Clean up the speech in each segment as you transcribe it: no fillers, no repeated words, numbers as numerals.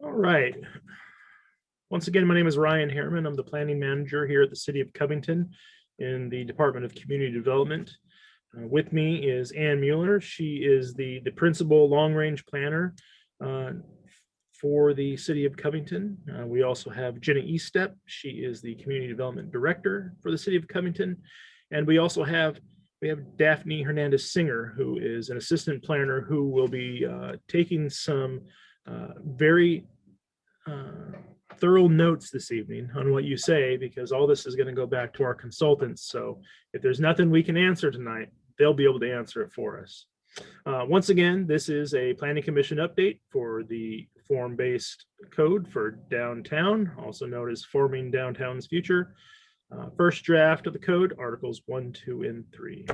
All right. Once again, my name is Ryan Harriman. I'm the planning manager here at the City of Covington in the Department of Community Development. With me is Ann Mueller. She is the principal long-range planner for the City of Covington. We also have Jenna Eastep. She is the Community Development Director for the City of Covington. And we also have Daphne Hernandez Singer, who is an assistant planner who will be taking some very thorough notes this evening on what you say, because all this is going to go back to our consultants. So if there's nothing we can answer tonight, they'll be able to answer it for us. Once again, this is a planning commission update for the form-based code for downtown, also known as Forming Downtown's Future. First draft of the code, Articles 1, 2, and 3.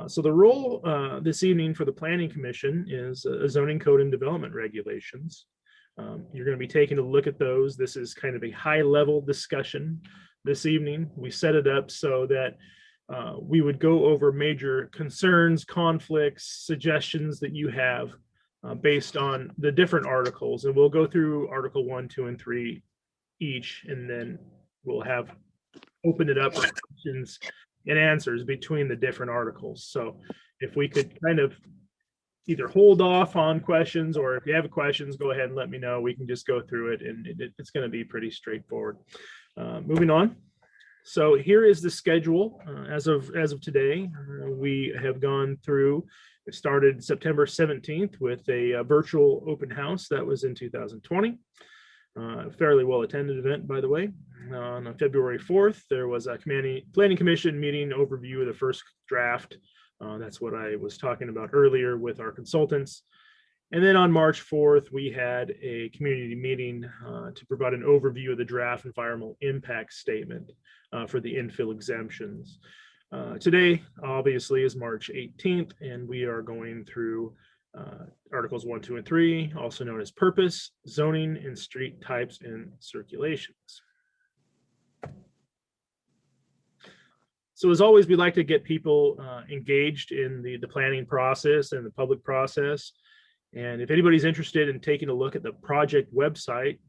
So the role this evening for the Planning Commission is zoning code and development regulations. You're going to be taking a look at those. This is kind of a high-level discussion this evening. We set it up so that we would go over major concerns, conflicts, suggestions that you have based on the different articles. And we'll go through Article 1, 2, and 3 each, and then we'll have opened it up for questions and answers between the different articles. So if we could kind of either hold off on questions, or if you have questions, go ahead and let me know. We can just go through it, and it's going to be pretty straightforward. Moving on. So here is the schedule as of today. We have gone through. It started September 17th with a virtual open house that was in 2020. Fairly well attended event, by the way. On February 4th, there was a planning commission meeting overview of the first draft. That's what I was talking about earlier with our consultants. And then on March 4th, we had a community meeting to provide an overview of the draft environmental impact statement for the infill exemptions. Today, obviously, is March 18th, and we are going through Articles 1, 2, and 3, also known as purpose, zoning, and street types and circulations. So as always, we like to get people engaged in the planning process and the public process. And if anybody's interested in taking a look at the project website,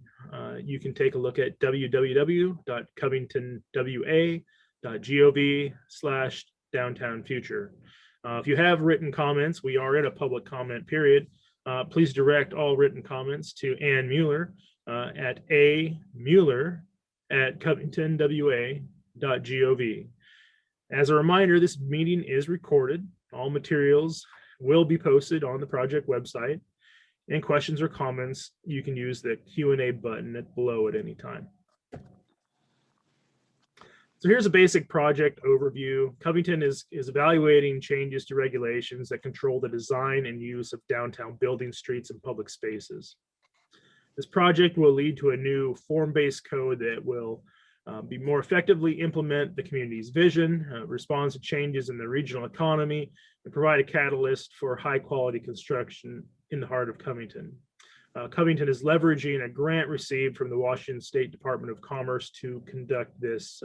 you can take a look at www.covingtonwa.gov/downtown-future. If you have written comments, we are in a public comment period. Please direct all written comments to Ann Mueller at amueller@covingtonwa.gov. As a reminder, this meeting is recorded. All materials will be posted on the project website. And questions or comments, you can use the Q&A button below at any time. So here's a basic project overview. Covington is evaluating changes to regulations that control the design and use of downtown buildings, streets, and public spaces. This project will lead to a new form-based code that will be more effectively implement the community's vision, respond to changes in the regional economy, and provide a catalyst for high-quality construction in the heart of Covington. Covington is leveraging a grant received from the Washington State Department of Commerce to conduct this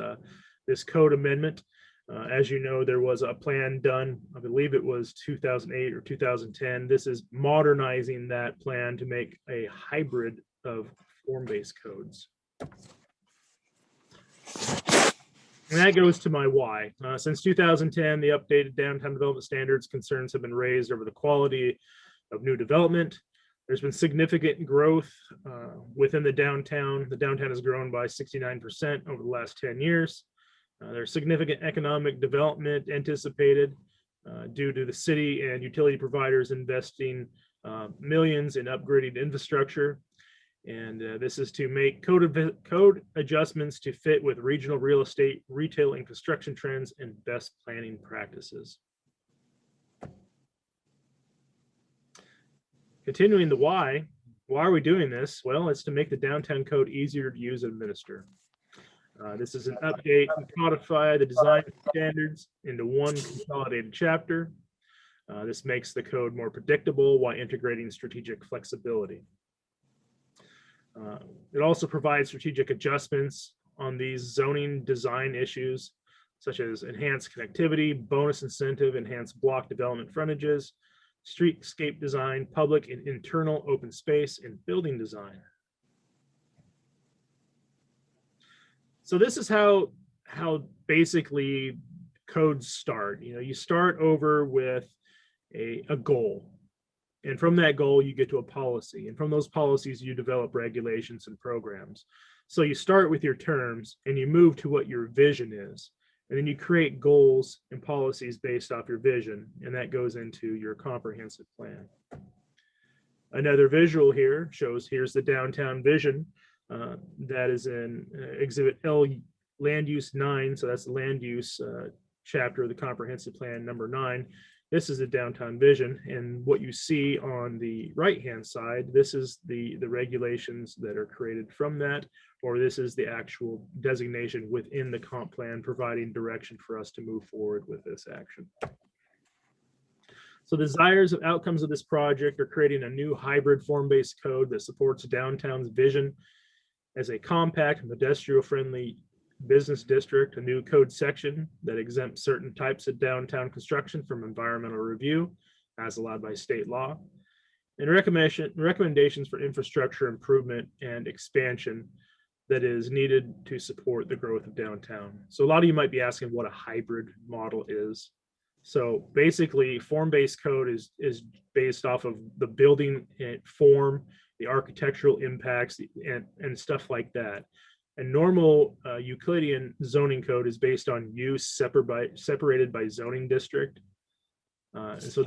code amendment. As you know, there was a plan done, I believe it was 2008 or 2010. This is modernizing that plan to make a hybrid of form-based codes. And that goes to my why. Since 2010, the updated downtown development standards concerns have been raised over the quality of new development. There's been significant growth within the downtown. The downtown has grown by 69% over the last 10 years. There's significant economic development anticipated due to the city and utility providers investing millions in upgrading infrastructure. And this is to make code adjustments to fit with regional real estate, retail, and construction trends and best planning practices. Continuing the why are we doing this? Well, it's to make the downtown code easier to use and administer. This is an update and codify the design standards into one consolidated chapter. This makes the code more predictable while integrating strategic flexibility. It also provides strategic adjustments on these zoning design issues, such as enhanced connectivity, bonus incentive, enhanced block development frontages, streetscape design, public and internal open space, and building design. So this is how basically codes start. You start over with a goal. And from that goal, you get to a policy. And from those policies, you develop regulations and programs. So you start with your terms and you move to what your vision is. And then you create goals and policies based off your vision. And that goes into your comprehensive plan. Another visual here shows here's the downtown vision. That is in Exhibit L, Land Use 9. So that's the land use chapter of the comprehensive plan, number 9. This is the downtown vision, and what you see on the right-hand side, this is the regulations that are created from that, or this is the actual designation within the comp plan providing direction for us to move forward with this action. So the desires and outcomes of this project are creating a new hybrid form-based code that supports downtown's vision as a compact, pedestrian-friendly business district, a new code section that exempts certain types of downtown construction from environmental review as allowed by state law, and recommendations for infrastructure improvement and expansion that is needed to support the growth of downtown. So a lot of you might be asking what a hybrid model is. So basically, form-based code is based off of the building form, the architectural impacts, and stuff like that. A normal Euclidean zoning code is based on use separated by zoning district. And so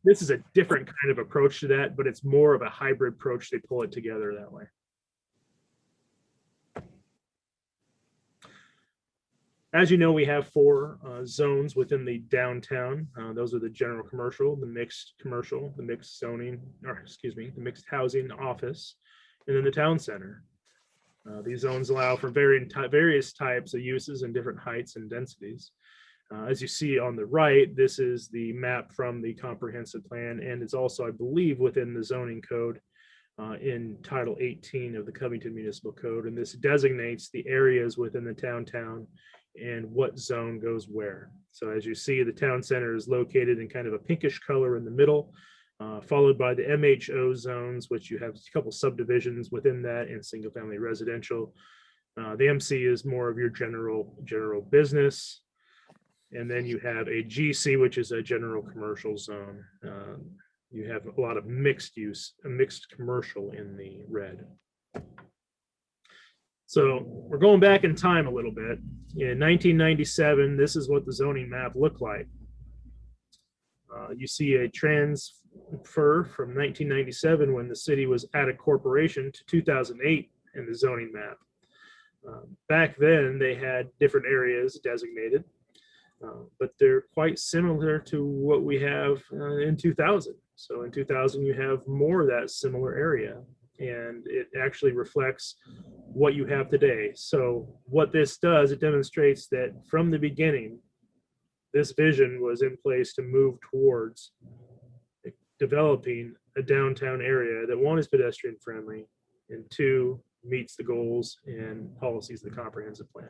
this is a different kind of approach to that, but it's more of a hybrid approach. They pull it together that way. As you know, we have 4 zones within the downtown. Those are the general commercial, the mixed commercial, the mixed zoning, or excuse me, the mixed housing office, and then the town center. These zones allow for various types of uses and different heights and densities. As you see on the right, this is the map from the comprehensive plan, and it's also, I believe, within the zoning code in Title 18 of the Covington Municipal Code. And this designates the areas within the downtown and what zone goes where. So as you see, the town center is located in kind of a pinkish color in the middle. Followed by the MHO zones, which you have a couple subdivisions within that, and single family residential. The MC is more of your general business. And then you have a GC, which is a general commercial zone. You have a lot of mixed use, a mixed commercial in the red. So we're going back in time a little bit. In 1997, this is what the zoning map looked like. You see a transfer from 1997 when the city was at a corporation to 2008 in the zoning map. Back then they had different areas designated, but they're quite similar to what we have in 2000. So in 2000 you have more of that similar area, and it actually reflects what you have today. So what this does, it demonstrates that from the beginning, this vision was in place to move towards developing a downtown area that, 1, is pedestrian friendly, and 2, meets the goals and policies of the comprehensive plan.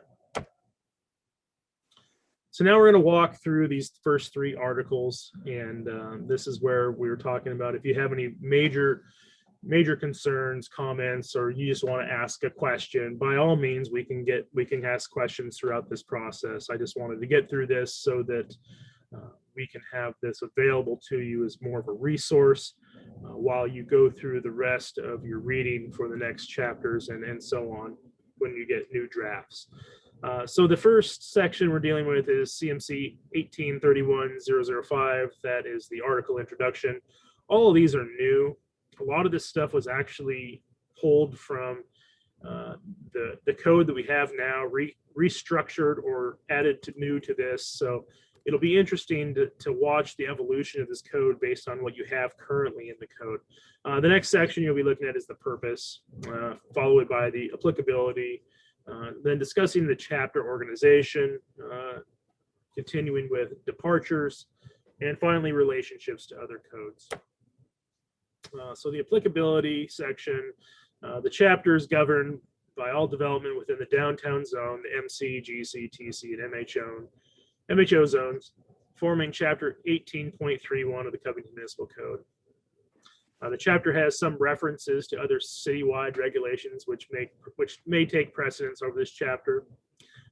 So now we're going to walk through these first 3 articles, and this is where we were talking about if you have any major concerns, comments, or you just want to ask a question, by all means, we can ask questions throughout this process. I just wanted to get through this so that we can have this available to you as more of a resource while you go through the rest of your reading for the next chapters and so on when you get new drafts. So the first section we're dealing with is CMC 1831-005. That is the article introduction. All of these are new. A lot of this stuff was actually pulled from the code that we have now, restructured or added new to this. So it'll be interesting to watch the evolution of this code based on what you have currently in the code. The next section you'll be looking at is the purpose, followed by the applicability, then discussing the chapter organization, continuing with departures, and finally relationships to other codes. So the applicability section, the chapter is governed by all development within the downtown zone, the MC, GC, TC, and MHO zones, forming Chapter 18.31 of the Covington Municipal Code. The chapter has some references to other citywide regulations which may take precedence over this chapter,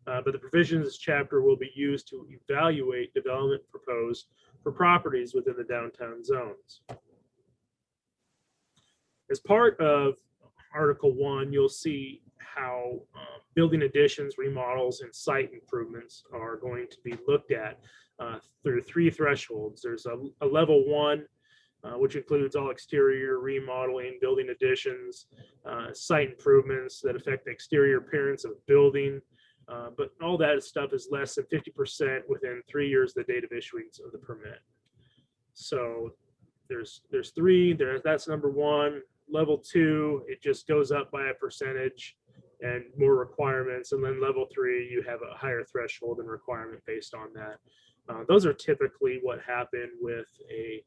but the provisions of this chapter will be used to evaluate development proposed for properties within the downtown zones. As part of Article 1, you'll see how building additions, remodels, and site improvements are going to be looked at through 3 thresholds. There's a level 1, which includes all exterior remodeling, building additions, site improvements that affect the exterior appearance of a building. But all that stuff is less than 50% within 3 years of the date of issuance of the permit. So there's 3, that's number 1. Level 2, it just goes up by a percentage and more requirements. And then level 3, you have a higher threshold and requirement based on that. Those are typically what happen with a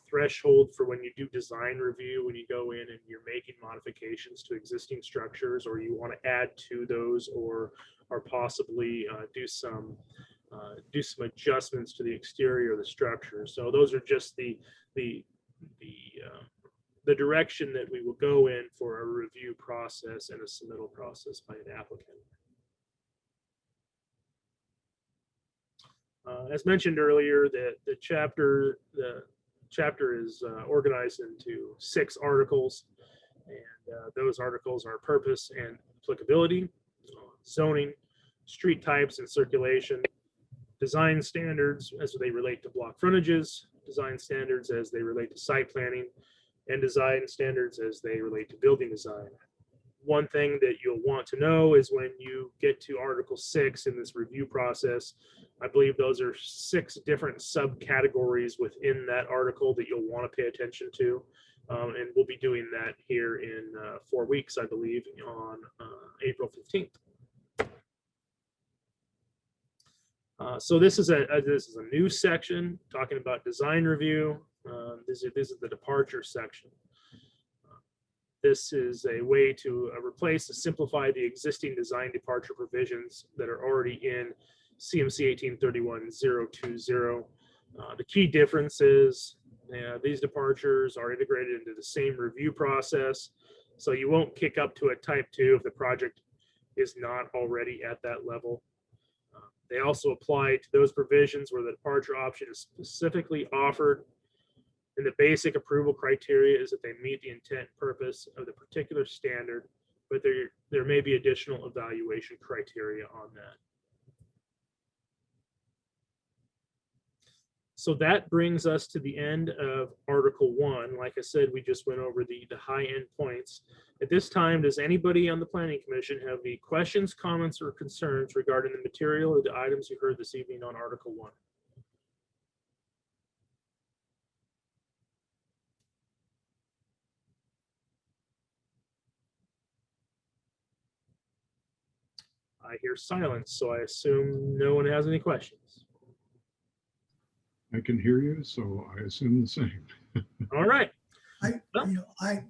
threshold for when you do design review, when you go in and you're making modifications to existing structures, or you want to add to those, or possibly do some adjustments to the exterior of the structure. So those are just the direction that we will go in for a review process and a submittal process by an applicant. As mentioned earlier, the chapter is organized into 6 articles, and those articles are purpose and applicability, zoning, street types and circulation, design standards as they relate to block frontages, design standards as they relate to site planning, and design standards as they relate to building design. One thing that you'll want to know is when you get to Article 6 in this review process, I believe those are 6 different subcategories within that article that you'll want to pay attention to. And we'll be doing that here in 4 weeks, I believe, on April 15th. So this is a new section talking about design review. This is the departure section. This is a way to replace and simplify the existing design departure provisions that are already in CMC 1831-020. The key difference is these departures are integrated into the same review process, so you won't kick up to a type 2 if the project is not already at that level. They also apply to those provisions where the departure option is specifically offered, and the basic approval criteria is that they meet the intent and purpose of the particular standard, but there may be additional evaluation criteria on that. So that brings us to the end of Article 1. Like I said, we just went over the high end points. At this time, does anybody on the Planning Commission have any questions, comments, or concerns regarding the material or the items you heard this evening on Article 1? I hear silence, so I assume no one has any questions. I can hear you, so I assume the same. All right. I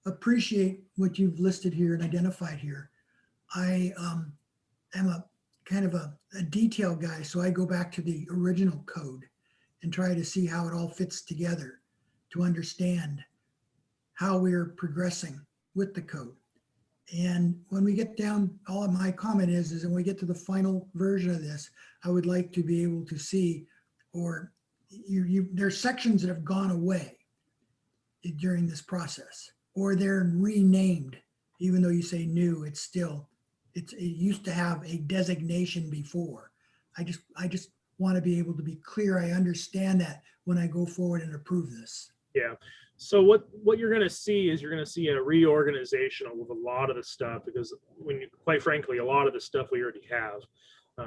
appreciate what you've listed here and identified here. I am a kind of a detail guy, so I go back to the original code and try to see how it all fits together to understand how we're progressing with the code. And when we get down, all of my comment is when we get to the final version of this, I would like to be able to see, or there's sections that have gone away during this process, or they're renamed. Even though you say new, it used to have a designation before. I just want to be able to be clear. I understand that when I go forward and approve this. Yeah. So what you're going to see is you're going to see a reorganization of a lot of the stuff, because quite frankly, a lot of the stuff we already have.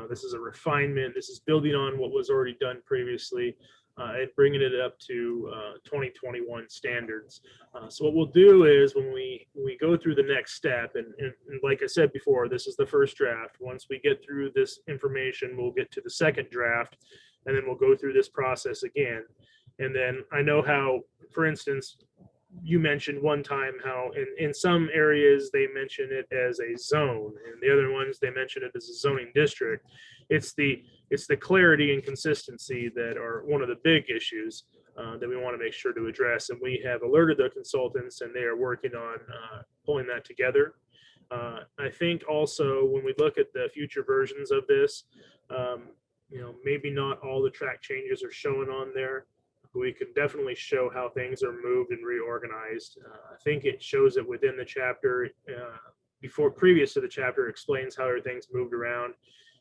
This is a refinement. This is building on what was already done previously and bringing it up to 2021 standards. So what we'll do is when we go through the next step, and like I said before, this is the first draft. Once we get through this information, we'll get to the second draft, and then we'll go through this process again. And then I know how, for instance, you mentioned one time how in some areas they mention it as a zone, and the other ones they mention it as a zoning district. It's the it's the clarity and consistency that are one of the big issues that we want to make sure to address. And we have alerted the consultants, and they are working on pulling that together. I think also when we look at the future versions of this, maybe not all the track changes are showing on there. We can definitely show how things are moved and reorganized. I think it shows it within the chapter. Previous to the chapter, explains how everything's moved around.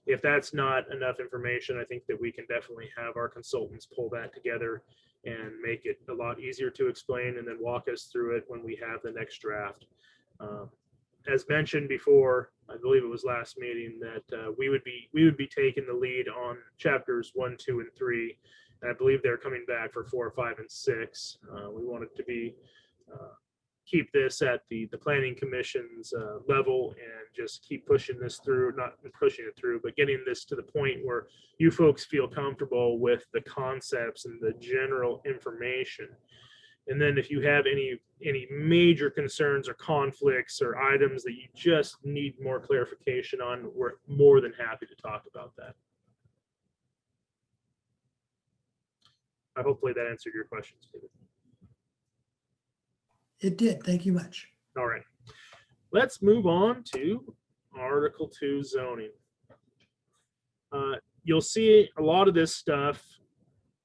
If that's not enough information, I think that we can definitely have our consultants pull that together and make it a lot easier to explain, and then walk us through it when we have the next draft. As mentioned before, I believe it was last meeting, that we would be taking the lead on chapters 1, 2, and 3. And I believe they're coming back for 4, 5, and 6. We wanted to keep this at the planning commission's level, and just keep pushing this through, not pushing it through, but getting this to the point where you folks feel comfortable with the concepts and the general information. And then if you have any major concerns or conflicts or items that you just need more clarification on, we're more than happy to talk about that. Hopefully that answered your questions, David. It did. Thank you much. All right. Let's move on to Article 2 zoning. You'll see a lot of this stuff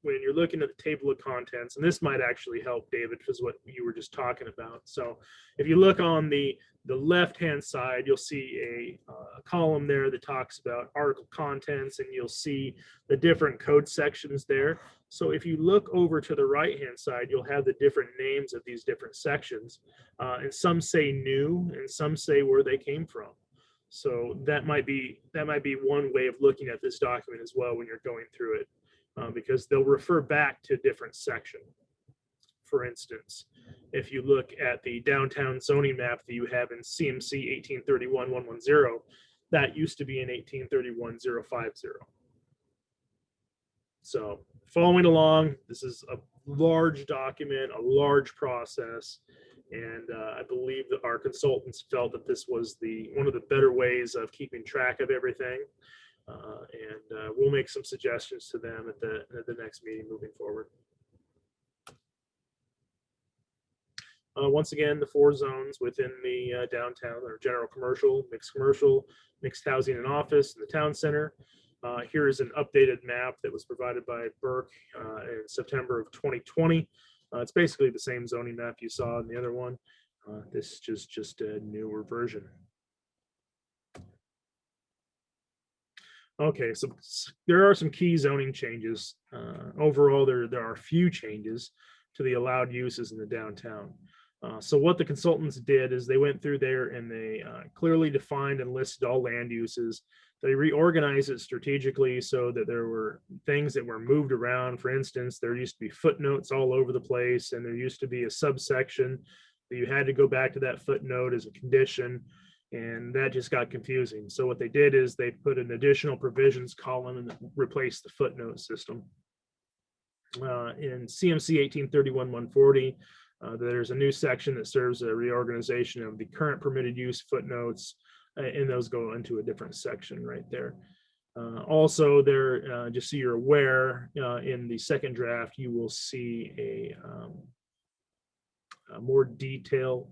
when you're looking at the table of contents, and this might actually help, David, because what you were just talking about. So if you look on the left-hand side, you'll see a column there that talks about article contents, and you'll see the different code sections there. So if you look over to the right-hand side, you'll have the different names of these different sections, and some say new, and some say where they came from. So that might be one way of looking at this document as well when you're going through it. Because they'll refer back to a different section. For instance, if you look at the downtown zoning map that you have in CMC 1831-110, that used to be in 1831-050. So following along, this is a large document, a large process, and I believe that our consultants felt that this was one of the better ways of keeping track of everything. And we'll make some suggestions to them at the next meeting moving forward. Once again, the 4 zones within the downtown are general commercial, mixed housing and office in the town center. Here is an updated map that was provided by Burke in September of 2020. It's basically the same zoning map you saw in the other one. This is just a newer version. Okay, so there are some key zoning changes. Overall, there are a few changes to the allowed uses in the downtown. So what the consultants did is they went through there and they clearly defined and listed all land uses. They reorganized it strategically so that there were things that were moved around. For instance, there used to be footnotes all over the place, and there used to be a subsection that you had to go back to that footnote as a condition. And that just got confusing. So what they did is they put an additional provisions column and replaced the footnote system. In CMC 1831-140, there's a new section that serves a reorganization of the current permitted use footnotes, and those go into a different section right there. Also there, just so you're aware, in the second draft, you will see a more detail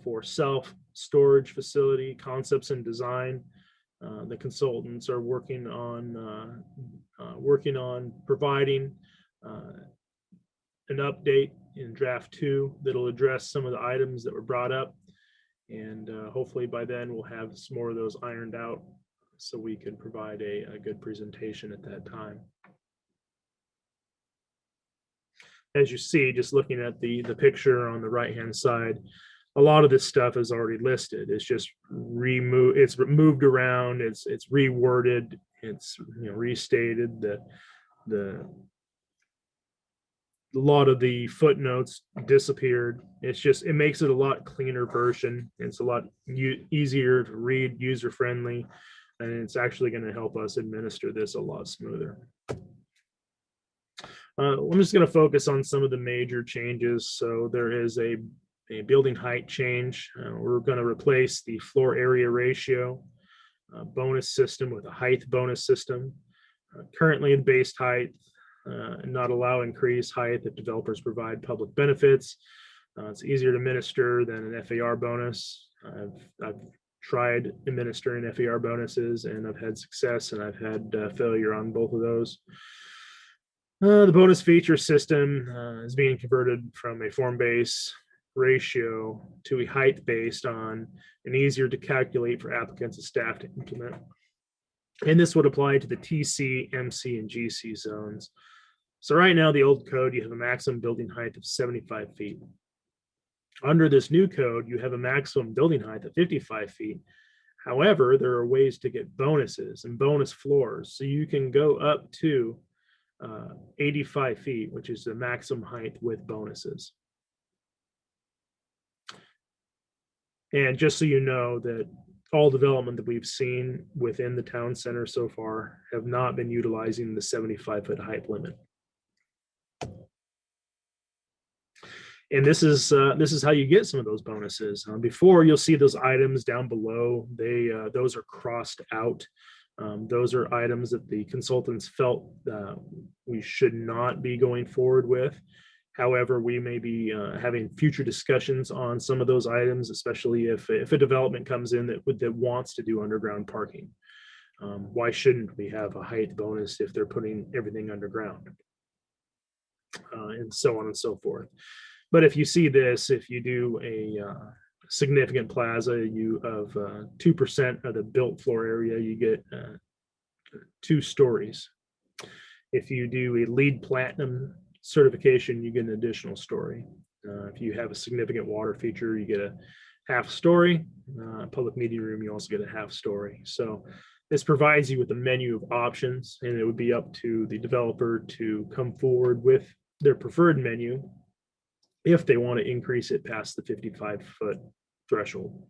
for self-storage facility concepts and design. The consultants are working on providing an update in draft 2 that'll address some of the items that were brought up, and hopefully by then we'll have some more of those ironed out so we can provide a good presentation at that time. As you see, just looking at the picture on the right hand side, a lot of this stuff is already listed. It's just removed, it's moved around, it's reworded, it's restated. A lot of the footnotes disappeared. It makes it a lot cleaner version. It's a lot easier to read, user friendly, and it's actually going to help us administer this a lot smoother. I'm just going to focus on some of the major changes. So there is a building height change. We're going to replace the floor area ratio bonus system with a height bonus system. Currently, the base height not allow increased height if developers provide public benefits. It's easier to administer than an FAR bonus. I've tried administering FAR bonuses and I've had success and I've had failure on both of those. The bonus feature system is being converted from a form-based ratio to a height based on and easier to calculate for applicants and staff to implement. And this would apply to the TC, MC, and GC zones. So right now, the old code, you have a maximum building height of 75 feet. Under this new code, you have a maximum building height of 55 feet. However, there are ways to get bonuses and bonus floors. So you can go up to 85 feet, which is the maximum height with bonuses. And just so you know that all development that we've seen within the town center so far have not been utilizing the 75-foot height limit. And this is how you get some of those bonuses. Before, you'll see those items down below. Those are crossed out. Those are items that the consultants felt we should not be going forward with. However, we may be having future discussions on some of those items, especially if a development comes in that wants to do underground parking. Why shouldn't we have a height bonus if they're putting everything underground? And so on and so forth. But if you see this, if you do a significant plaza, you of 2% of the built floor area, you get 2 stories. If you do a LEED Platinum certification, you get an additional story. If you have a significant water feature, you get a half story. Public meeting room, you also get a half story. So this provides you with a menu of options, and it would be up to the developer to come forward with their preferred menu if they want to increase it past the 55-foot threshold.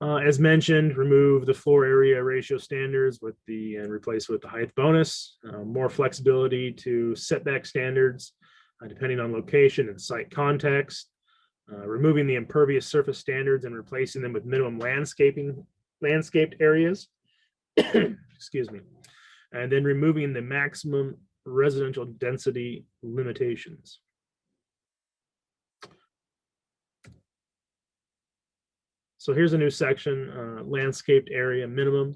As mentioned, remove the floor area ratio standards and replace with the height bonus. More flexibility to setback standards depending on location and site context. Removing the impervious surface standards and replacing them with minimum landscaped areas. Excuse me. And then removing the maximum residential density limitations. So here's a new section, landscaped area minimum.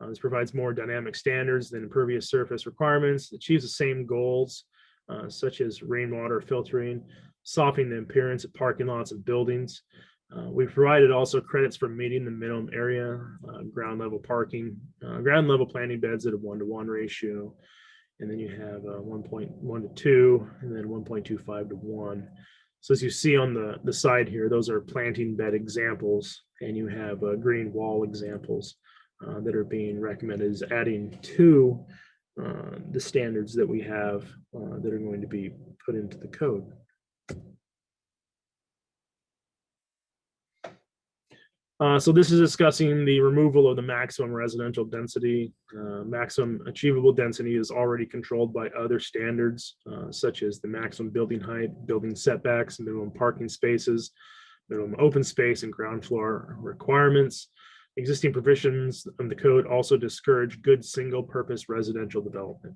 This provides more dynamic standards than impervious surface requirements, achieves the same goals, such as rainwater filtering, softening the appearance of parking lots and buildings. We've provided also credits for meeting the minimum area, ground level parking, ground level planting beds at a 1-to-1 ratio. And then you have 1.1 to 2, and then 1.25 to 1. So as you see on the side here, those are planting bed examples, and you have green wall examples that are being recommended as adding to the standards that we have that are going to be put into the code. So this is discussing the removal of the maximum residential density. Maximum achievable density is already controlled by other standards, such as the maximum building height, building setbacks, minimum parking spaces, minimum open space, and ground floor requirements. Existing provisions of the code also discourage good single-purpose residential development.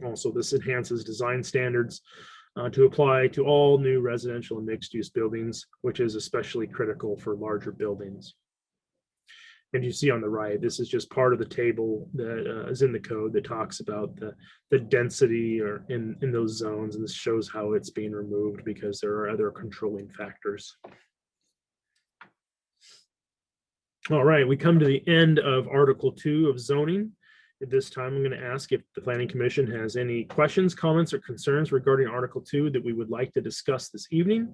Also, this enhances design standards to apply to all new residential and mixed-use buildings, which is especially critical for larger buildings. And you see on the right, this is just part of the table that is in the code that talks about the density or in those zones, and this shows how it's being removed because there are other controlling factors. All right, we come to the end of Article 2 of zoning. At this time, I'm going to ask if the Planning Commission has any questions, comments, or concerns regarding Article 2 that we would like to discuss this evening.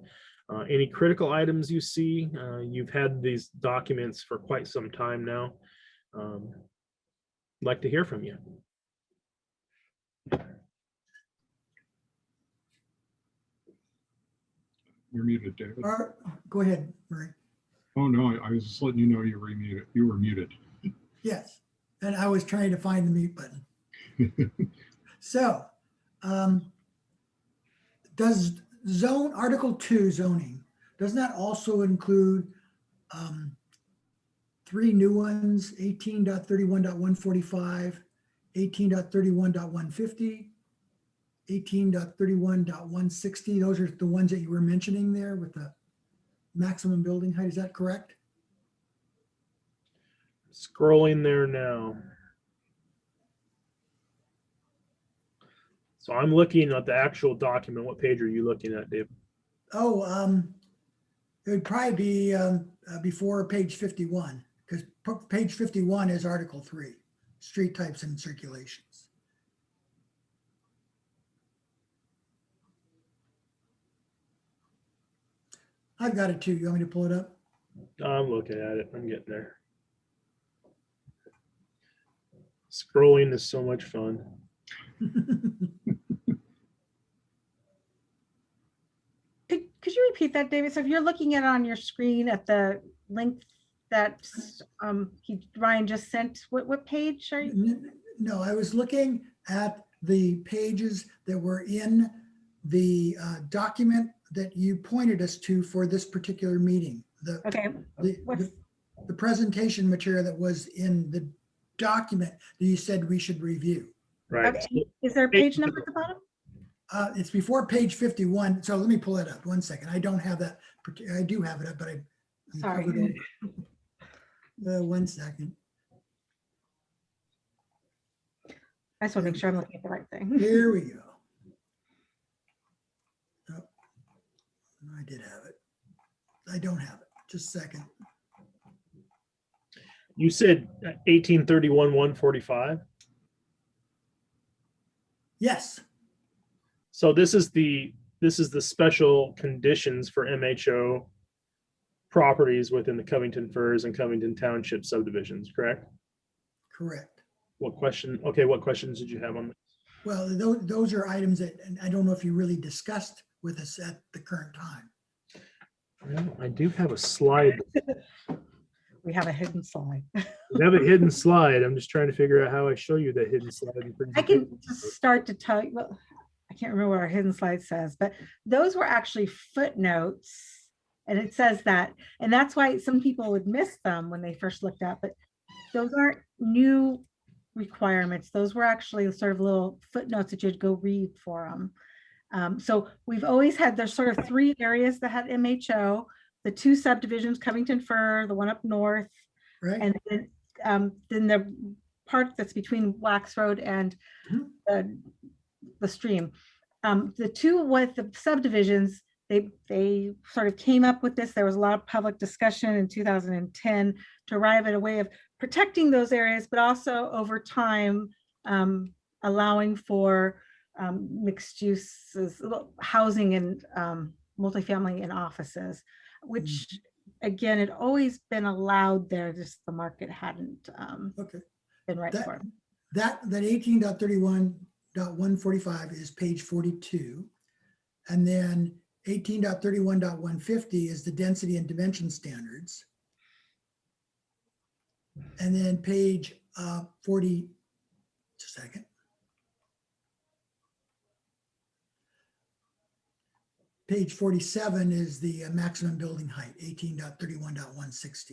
Any critical items you see? You've had these documents for quite some time now. I'd like to hear from you. You're muted, David. Go ahead, Murray. Oh, no, I was just letting you know you were muted. Yes, and I was trying to find the mute button. So, does Article 2 zoning, does that also include three new ones, 18.31.145, 18.31.150, 18.31.160. Those are the ones that you were mentioning there with the maximum building height. Is that correct? Scrolling there now. So I'm looking at the actual document. What page are you looking at, Dave? Oh, it would probably be before page 51, because page 51 is Article 3, street types and circulations. I've got it too. You want me to pull it up? I'm looking at it. I'm getting there. Scrolling is so much fun. Could you repeat that, David? So if you're looking at it on your screen at the link that Ryan just sent, what page are you? No, I was looking at the pages that were in the document that you pointed us to for this particular meeting. Okay. The presentation material that was in the document that you said we should review. Right. Okay. Is there a page number at the bottom? It's before page 51. So let me pull it up. 1 second. I don't have that. I do have it up, but I'm Sorry. covered over. 1 second. I just want to make sure I'm looking at the right thing. Here we go. Oh, I did have it. I don't have it. Just a second. You said 1831-145. Yes. So this is the special conditions for MHO properties within the Covington Firs and Covington Township subdivisions, correct? Correct. What question? Okay, what questions did you have on this? Well, those are items that I don't know if you really discussed with us at the current time. Well, I do have a slide. We have a hidden slide. We have a hidden slide. I'm just trying to figure out how I show you the hidden slide. I can just start to tell you, well, I can't remember what our hidden slide says, but those were actually footnotes. And it says that, and that's why some people would miss them when they first looked at, but those aren't new requirements. Those were actually sort of little footnotes that you'd go read for them. So we've always had, there's sort of three areas that had MHO, the two subdivisions, Covington Fir, the one up north, Right. and then the part that's between Wax Road and the stream. The two with the subdivisions, they sort of came up with this. There was a lot of public discussion in 2010 to arrive at a way of protecting those areas, but also over time allowing for mixed uses, housing and multifamily and offices, which again, had always been allowed there, just the market hadn't been right for it. That 18.31.145 is page 42. And then 18.31.150 is the density and dimension standards. And then page 40, just a second. Page 47 is the maximum building height, 18.31.160.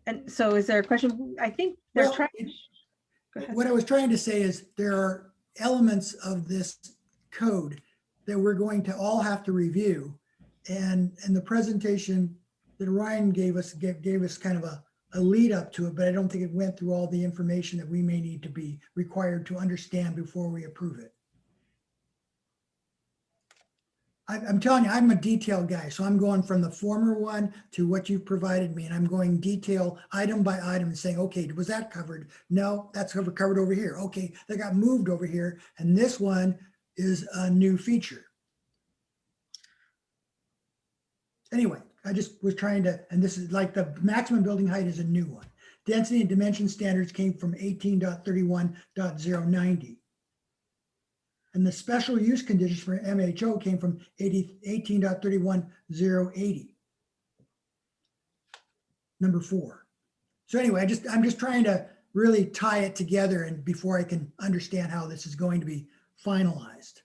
And so is there a question? I think they're trying. What I was trying to say is there are elements of this code that we're going to all have to review. And the presentation that Ryan gave us kind of a lead up to it, but I don't think it went through all the information that we may need to be required to understand before we approve it. I'm telling you, I'm a detail guy. So I'm going from the former one to what you've provided me. And I'm going detail item by item and saying, okay, was that covered? No, that's covered over here. Okay, that got moved over here. And this one is a new feature. Anyway, I just was trying to, and this is like the maximum building height is a new one. Density and dimension standards came from 18.31.090. And the special use conditions for MHO came from 18.31.080. Number 4. So anyway, I'm just trying to really tie it together and before I can understand how this is going to be finalized.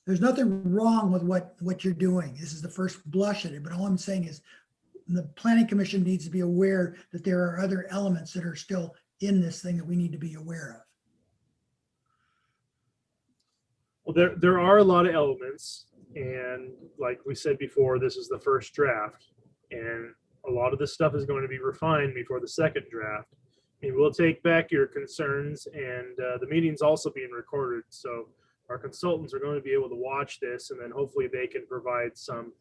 there's nothing wrong with what you're doing. This is the first blush at it, but all I'm saying is the planning commission needs to be aware that there are other elements that are still in this thing that we need to be aware of. Well, there are a lot of elements, and like we said before, this is the first draft, and a lot of this stuff is going to be refined before the second draft. And we'll take back your concerns, and the meeting's also being recorded, so our consultants are going to be able to watch this, and then hopefully they can provide some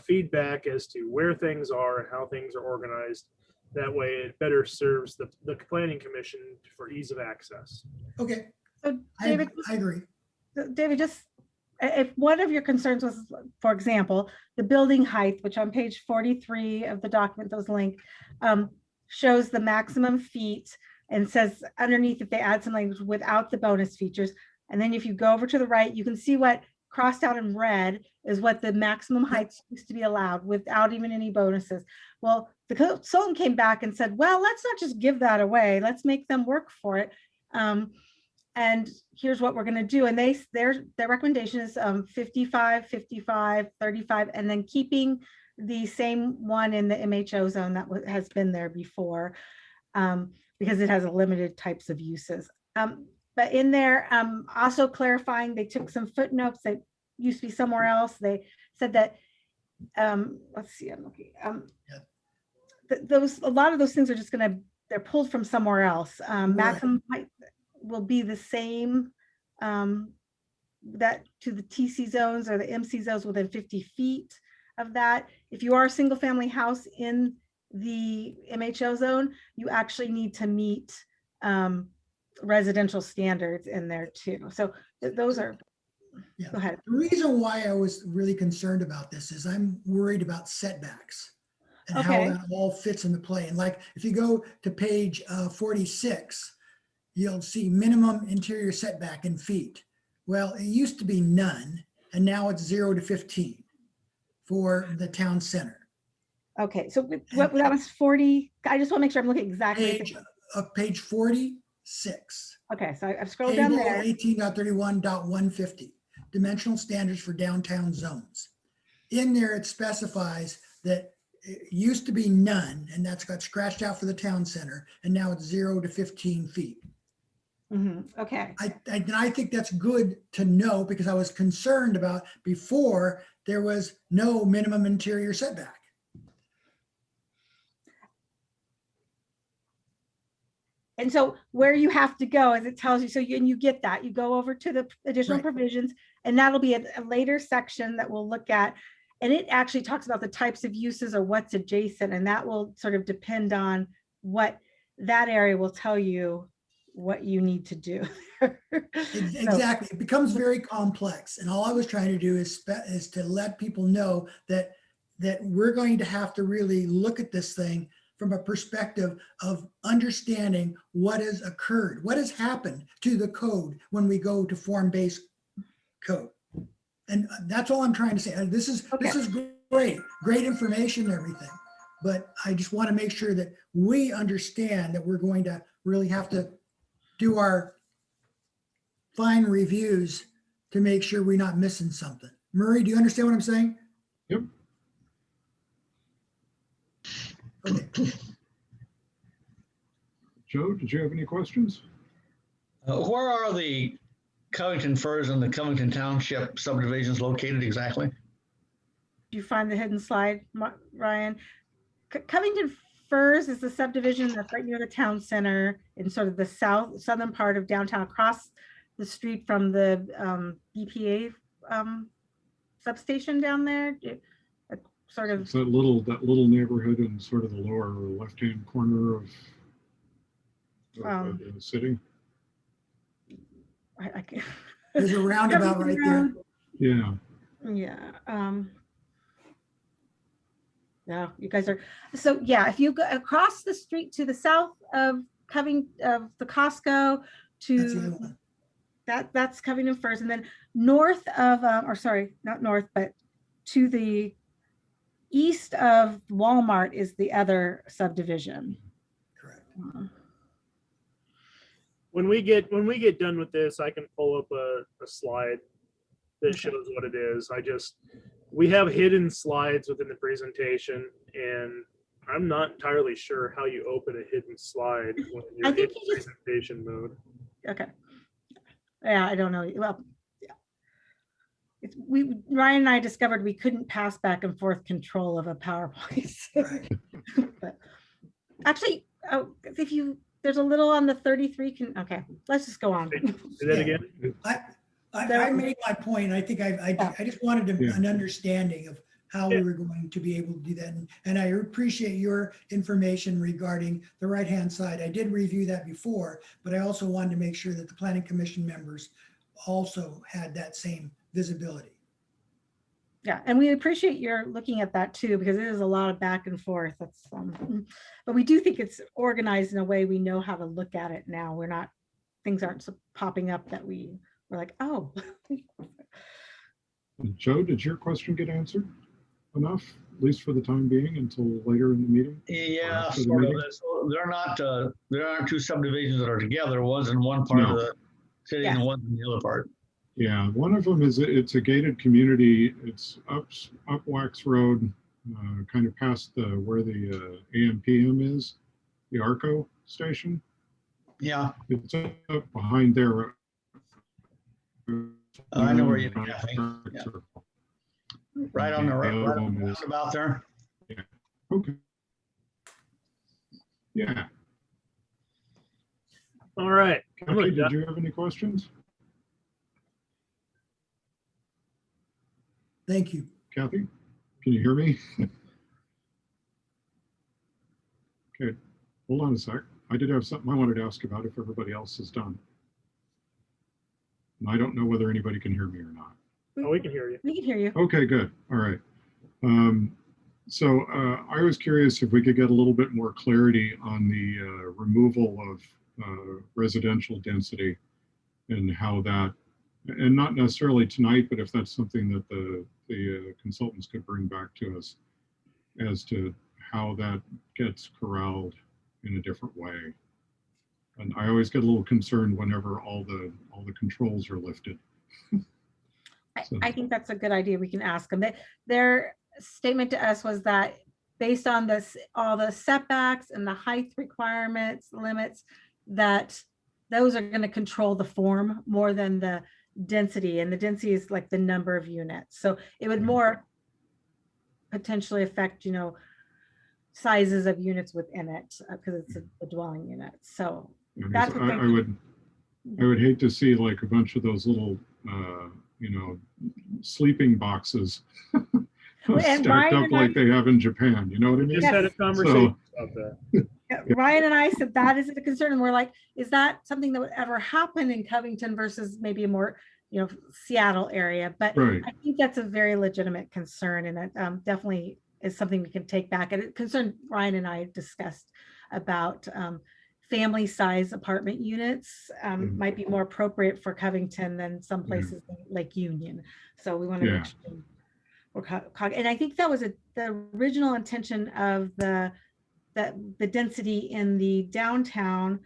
feedback as to where things are and how things are organized. That way it better serves the planning commission for ease of access. Okay, So I David, agree. David, just if one of your concerns was, for example, the building height, which on page 43 of the document that was linked, shows the maximum feet and says underneath if they add some language without the bonus features. And then if you go over to the right, you can see what crossed out in red is what the maximum heights used to be allowed without even any bonuses. Well, the consultant came back and said, well, let's not just give that away. Let's make them work for it. And here's what we're going to do. And their recommendation is 55, 55, 35, and then keeping the same one in the MHO zone that has been there before, because it has a limited types of uses. But in there, also clarifying, they took some footnotes that used to be somewhere else. They said that, let's see, I'm looking. A lot of those things are just they're pulled from somewhere else. Maximum height will be the same that to the TC zones or the MC zones within 50 feet of that. If you are a single family house in the MHO zone, you actually need to meet residential standards in there too. So those are, Yeah. Go ahead. The reason why I was really concerned about this is I'm worried about setbacks and how Okay. that all fits into play. And like, if you go to page 46, you'll see minimum interior setback in feet. Well, it used to be none, and now it's 0 to 15 for the town center. Okay, so what that was 40. I just want to make sure I'm looking exactly. Page 46. Okay, so I've scrolled down Table there. 18.31.150, dimensional standards for downtown zones. In there, it specifies that it used to be none, and that's got scratched out for the town center, and now it's 0 to 15 feet. Okay. I think that's good to know, because I was concerned about before there was no minimum interior setback. And so where you have to go is it tells you, so you get that, you go over to the additional Right. provisions, and that'll be a later section that we'll look at. And it actually talks about the types of uses or what's adjacent, and that will sort of depend on what that area will tell you what you need to do. Exactly. It becomes very complex. And all I was trying to do is to let people know that we're going to have to really look at this thing from a perspective of understanding what has occurred, what has happened to the code when we go to form-based code. And that's all I'm trying to say. This is great information and everything. But I just want to make sure that we understand that we're going to really have to do our fine reviews to make sure we're not missing something. Murray, do you understand what I'm saying? Yep. Okay. Joe, did you have any questions? Where are the Covington Firs and the Covington Township subdivisions located exactly? You find the hidden slide, Ryan. Covington Firs is the subdivision that's right near the town center in sort of the southern part of downtown, across the street from the EPA substation down there. Sort of. It's that little neighborhood in sort of the lower left-hand corner of the city. I can't. There's a roundabout right there. Yeah. Yeah. Yeah, you guys are, so yeah, if you go across the street to the south of the Costco to that's Covington Firs, and then north of, or sorry, not north, but to the east of Walmart is the other subdivision. Correct. When we get done with this, I can pull up a slide that shows what it is. We have hidden slides within the presentation, and I'm not entirely sure how you open a hidden slide when I you're in think you just, presentation mode. okay. Yeah, I don't know. Well, yeah. Ryan and I discovered we couldn't pass back and forth control of a PowerPoint. Right. But actually, there's a little on the 33 okay, let's just go on. Say that Yeah. again. I made my point. I think I just wanted an understanding of how we were going to be able to do that. And I appreciate your information regarding the right-hand side. I did review that before, but I also wanted to make sure that the planning commission members also had that same visibility. Yeah, and we appreciate your looking at that too, because it is a lot of back and forth. That's but we do think it's organized in a way we know how to look at it now. Things aren't popping up that we're like, oh. Joe, did your question get answered enough, at least for the time being, until later in the meeting? Yeah, after the sort of. meeting? So there aren't two subdivisions that are together. One's in one part of the city and one's in the other part. Yeah, one of them it's a gated community. It's up Wax Road, kind of past where the AM/PM is, the ARCO station. Yeah, It's up behind there. I know where you mean. Yeah. Right on the one is- roundabout there. Okay. Yeah. All right. I'm Okay, gonna did you have any questions? Thank you. Kathy, can you hear me? Okay, hold on a sec. I did have something I wanted to ask about if everybody else is done. And I don't know whether anybody can hear me or not. Oh, we can hear you. We can hear you. Okay, good. All right. So I was curious if we could get a little bit more clarity on the removal of residential density and how that, and not necessarily tonight, but if that's something that the consultants could bring back to us as to how that gets corralled in a different way. And I always get a little concerned whenever all the controls are lifted. I think that's a good idea. We can ask them. Their statement to us was that based on all the setbacks and the height requirements, limits, that those are going to control the form more than the density. And the density is like the number of units. So it would more potentially affect, sizes of units within it because it's a dwelling unit. So that's what I would hate to see like a bunch of those little sleeping boxes stacked up like they have in Japan. You know what I mean? Just had a conversation about that. Ryan and I said that is a concern, and we're like, is that something that would ever happen in Covington versus maybe a more Seattle area? But I think that's a very legitimate concern, and it definitely is something we can take back. And it concerned Ryan and I discussed about family size apartment units might be more appropriate for Covington than some places like Union. So we want to make sure and I think that was the original intention of the density in the downtown,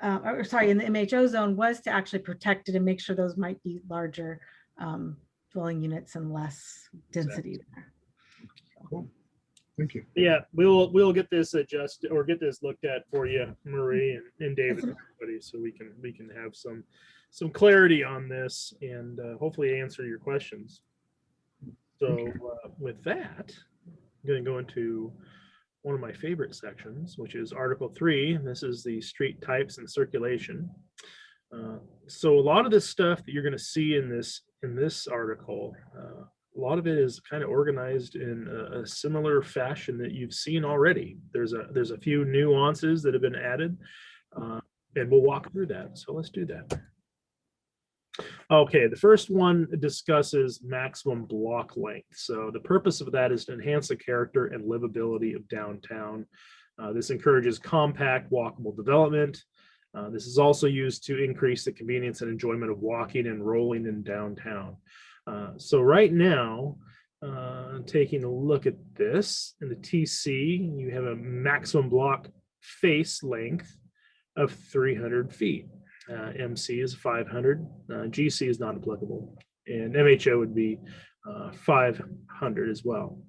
in the MHO zone was to actually protect it and make sure those might be larger dwelling units and less density there. Cool. Thank you. Yeah, we'll get this adjusted or get this looked at for you, Marie and David, and everybody, so we can have some clarity on this and hopefully answer your questions. So with that, I'm going to go into one of my favorite sections, which is Article 3. This is the street types and circulation. So a lot of this stuff that you're going to see in this article, a lot of it is kind of organized in a similar fashion that you've seen already. There's a few nuances that have been added, and we'll walk through that. So let's do that. Okay, the first one discusses maximum block length. So the purpose of that is to enhance the character and livability of downtown. This encourages compact, walkable development. This is also used to increase the convenience and enjoyment of walking and rolling in downtown. So right now, taking a look at this in the TC, you have a maximum block face length of 300 feet. MC is 500. GC is not applicable. and MHO would be 500 as well.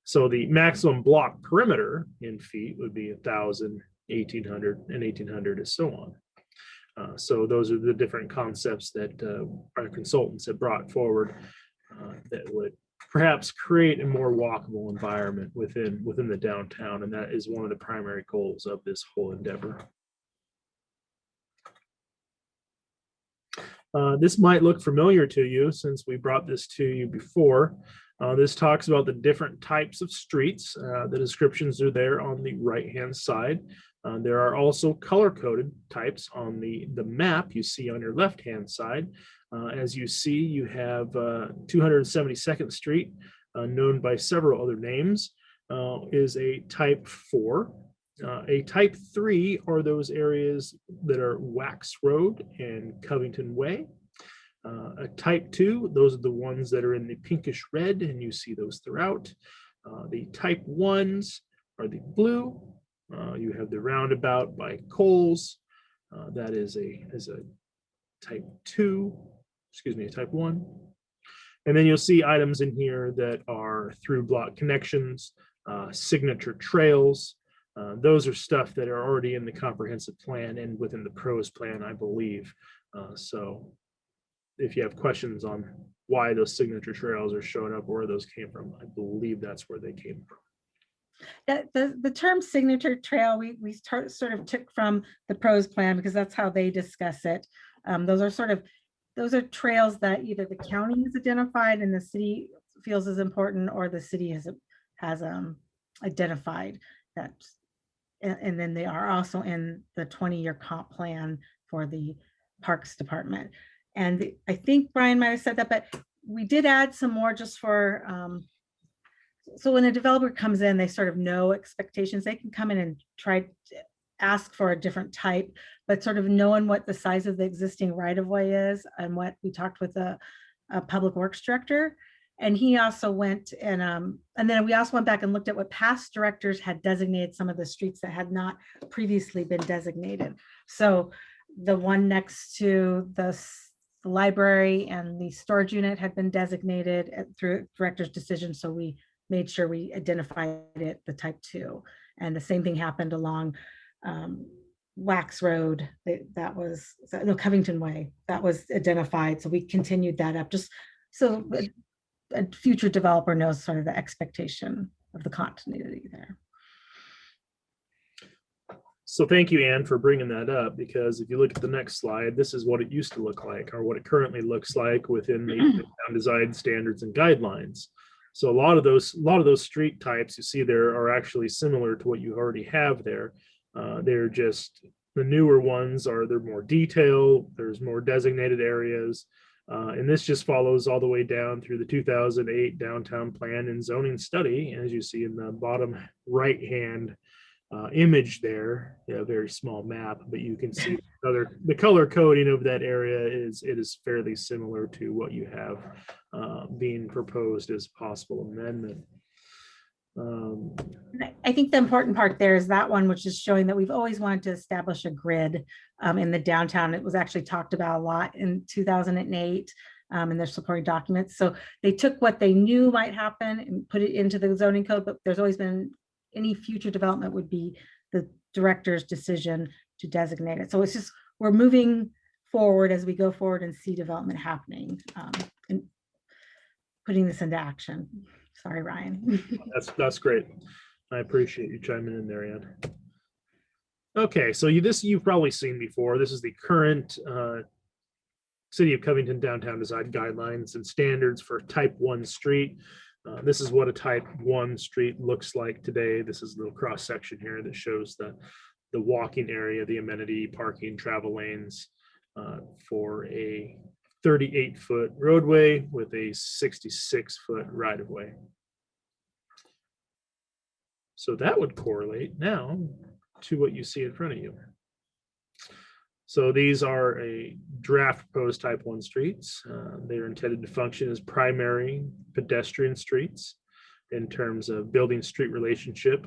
So the maximum block perimeter in feet would be 1,000, 1,800, and 1,800, and so on. So those are the different concepts that our consultants have brought forward that would perhaps create a more walkable environment within the downtown, and that is one of the primary goals of this whole endeavor. This might look familiar to you since we brought this to you before. This talks about the different types of streets. The descriptions are there on the right-hand side. There are also color-coded types on the map you see on your left-hand side. As you see, you have 272nd Street, known by several other names, is a type 4. A type 3 are those areas that are Wax Road and Covington Way. A type 2, those are the ones that are in the pinkish red, and you see those throughout. The type 1s are the blue. You have the roundabout by Coles. That is a type 2, excuse me, a type 1. And then you'll see items in here that are through block connections, signature trails. Those are stuff that are already in the comprehensive plan and within the pros plan, I believe. So if you have questions on why those signature trails are showing up, or where those came from, I believe that's where they came from. Yeah, the term signature trail, we sort of took from the pros plan because that's how they discuss it. Those are trails that either the county has identified and the city feels is important, or the city has identified that. And then they are also in the 20-year comp plan for the Parks Department. And I think Brian might have said that, but we did add some more just for, so when a developer comes in, they sort of know expectations. They can come in and try to ask for a different type, but sort of knowing what the size of the existing right-of-way is, and what we talked with a public works director. And he also went and then we also went back and looked at what past directors had designated some of the streets that had not previously been designated. So the one next to the library and the storage unit had been designated through director's decision. So we made sure we identified it, the type 2. And the same thing happened along Wax Road. That was, no, Covington Way, that was identified. So we continued that up just so a future developer knows sort of the expectation of the continuity there. So thank you, Ann, for bringing that up, because if you look at the next slide, this is what it used to look like, or what it currently looks like within the town design standards and guidelines. So a lot of those street types you see there are actually similar to what you already have there. They're just the newer ones they're more detailed. There's more designated areas. And this just follows all the way down through the 2008 downtown plan and zoning study. As you see in the bottom right-hand image there, a very small map, but you can see the color coding of that area is fairly similar to what you have being proposed as possible amendment. I think the important part there is that one, which is showing that we've always wanted to establish a grid in the downtown. It was actually talked about a lot in 2008 in their supporting documents. So they took what they knew might happen and put it into the zoning code, but there's always been any future development would be the director's decision to designate it. So it's just, we're moving forward as we go forward and see development happening and putting this into action. Sorry, Ryan. That's great. I appreciate you chiming in there, Ann. Okay, so you've probably seen before. This is the current City of Covington downtown design guidelines and standards for type 1 street. This is what a type 1 street looks like today. This is a little cross section here that shows the walking area, the amenity, parking, travel lanes for a 38-foot roadway with a 66-foot right-of-way. So that would correlate now to what you see in front of you. So these are a draft proposed type 1 streets. They are intended to function as primary pedestrian streets in terms of building street relationship,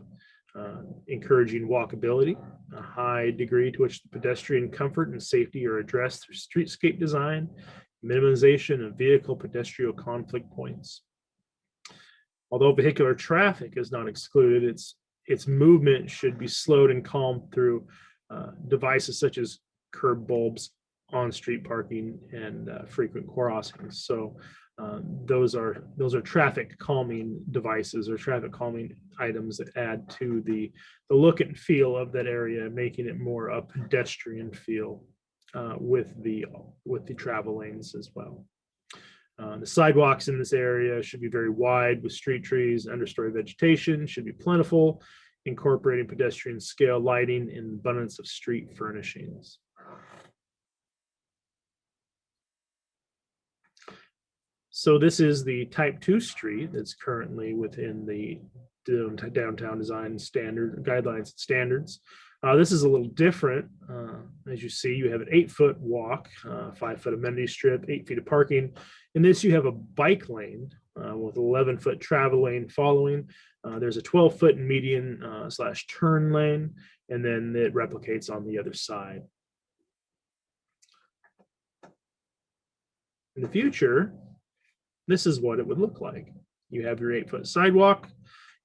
encouraging walkability, a high degree to which the pedestrian comfort and safety are addressed through streetscape design, minimization of vehicle pedestrian conflict points. Although vehicular traffic is not excluded, its movement should be slowed and calmed through devices such as curb bulbs, on-street parking, and frequent crossings. So those are traffic calming devices or traffic calming items that add to the look and feel of that area, making it more a pedestrian feel with the travel lanes as well. The sidewalks in this area should be very wide with street trees, understory vegetation should be plentiful, incorporating pedestrian scale lighting and abundance of street furnishings. So this is the type 2 street that's currently within the downtown design standard guidelines and standards. This is a little different. As you see, you have an 8-foot walk, 5-foot amenity strip, 8 feet of parking. In this, you have a bike lane with 11-foot travel lane following. There's a 12-foot median / turn lane, and then it replicates on the other side. In the future, this is what it would look like. You have your 8-foot sidewalk,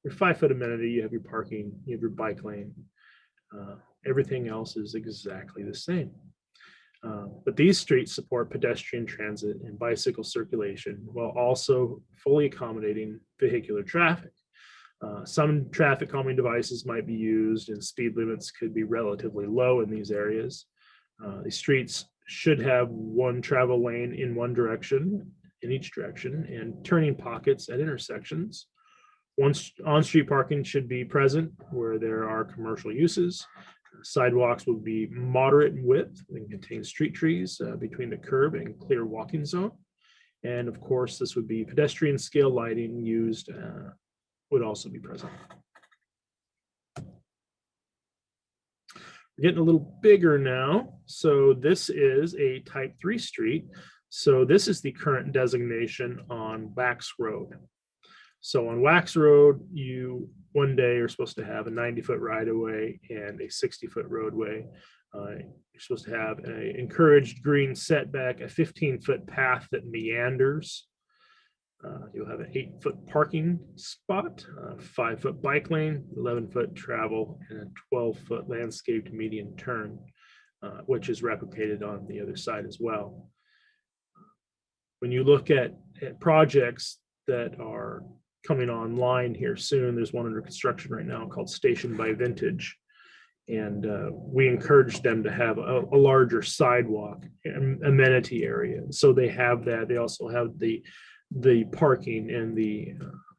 your 5-foot amenity, you have your parking, you have your bike lane. Everything else is exactly the same. But these streets support pedestrian transit and bicycle circulation while also fully accommodating vehicular traffic. Some traffic calming devices might be used and speed limits could be relatively low in these areas. The streets should have one travel lane in one direction, in each direction, and turning pockets at intersections. Once on-street parking should be present where there are commercial uses. Sidewalks will be moderate in width and contain street trees between the curb and clear walking zone. And of course, this would be pedestrian scale lighting used would also be present. We're getting a little bigger now. So this is a type 3 street. So this is the current designation on Wax Road. So on Wax Road, you one day are supposed to have a 90-foot right-of-way and a 60-foot roadway. You're supposed to have an encouraged green setback, a 15-foot path that meanders. You'll have an 8-foot parking spot, a 5-foot bike lane, 11-foot travel, and a 12-foot landscaped median turn, which is replicated on the other side as well. When you look at projects that are coming online here soon, there's one under construction right now called Station by Vintage. And we encourage them to have a larger sidewalk amenity area. So they have that. They also have the parking and the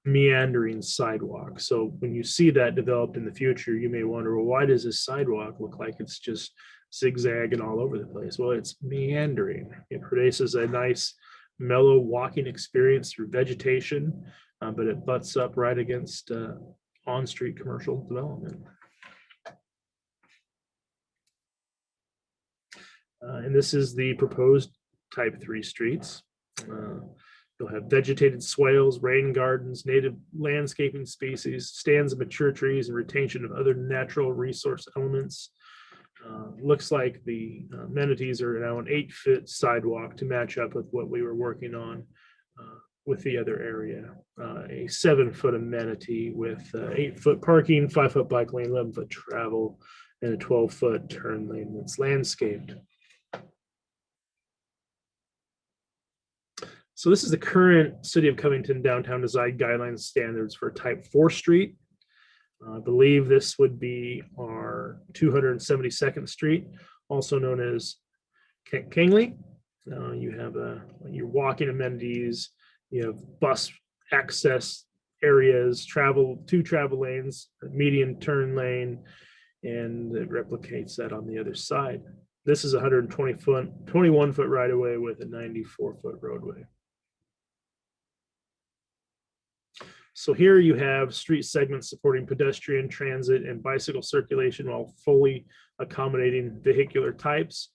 meandering sidewalk. So when you see that developed in the future, you may wonder, well, why does this sidewalk look like it's just zigzagging all over the place? Well, it's meandering. It produces a nice mellow walking experience through vegetation, but it butts up right against on-street commercial development. And this is the proposed type 3 streets. You'll have vegetated swales, rain gardens, native landscaping species, stands of mature trees, and retention of other natural resource elements. Looks like the amenities are now an 8-foot sidewalk to match up with what we were working on with the other area. A 7-foot amenity with 8-foot parking, 5-foot bike lane, 11-foot travel, and a 12-foot turn lane that's landscaped. So this is the current City of Covington downtown design guidelines standards for type 4 street. I believe this would be our 272nd Street, also known as Kangley. You have your walking amenities, you have bus access areas, two travel lanes, a median turn lane, and it replicates that on the other side. This is 21-foot right of way with a 94-foot roadway. So here you have street segments supporting pedestrian transit and bicycle circulation while fully accommodating vehicular types.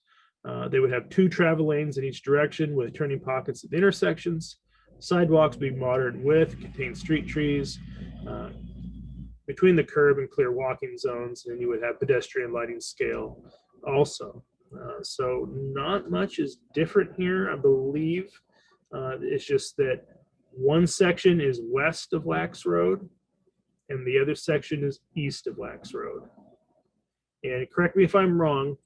They would have 2 travel lanes in each direction with turning pockets at the intersections. Sidewalks be moderate in width, contain street trees between the curb and clear walking zones, and you would have pedestrian lighting scale also. So not much is different here, I believe. It's just that one section is west of Lax Road and the other section is east of Lax Road. And correct me if I'm wrong,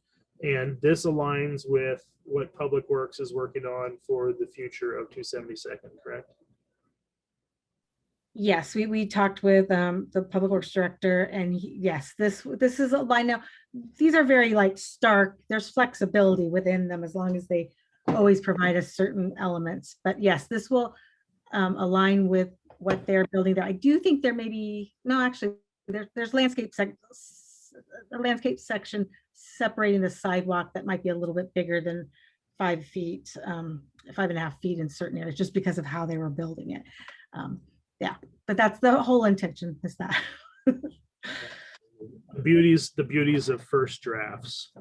and this aligns with what Public Works is working on for the future of 272nd, correct? Yes, we talked with the Public Works Director, and yes, this is a line now. These are very like stark. There's flexibility within them as long as they always provide us certain elements. But yes, this will align with what they're building there. I do think there may be, no, actually, there's a landscape section separating the sidewalk that might be a little bit bigger than 5 feet, 5.5 feet in certain areas, just because of how they were building it. Yeah, but that's the whole intention, is that. The beauties of first drafts.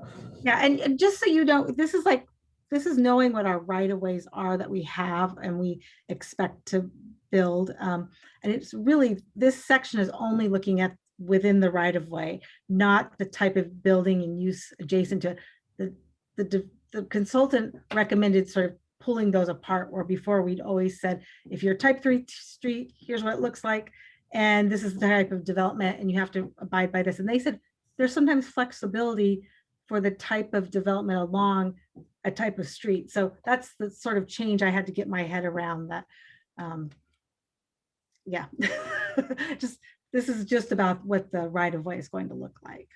Yeah, and just so you know, this is knowing what our right-of-ways are that we have and we expect to build. And it's really, this section is only looking at within the right-of-way, not the type of building and use adjacent to it. The consultant recommended sort of pulling those apart, where before we'd always said, if you're type 3 street, here's what it looks like. And this is the type of development and you have to abide by this. And they said, there's sometimes flexibility for the type of development along a type of street. So that's the sort of change I had to get my head around that. Yeah, this is just about what the right of way is going to look like.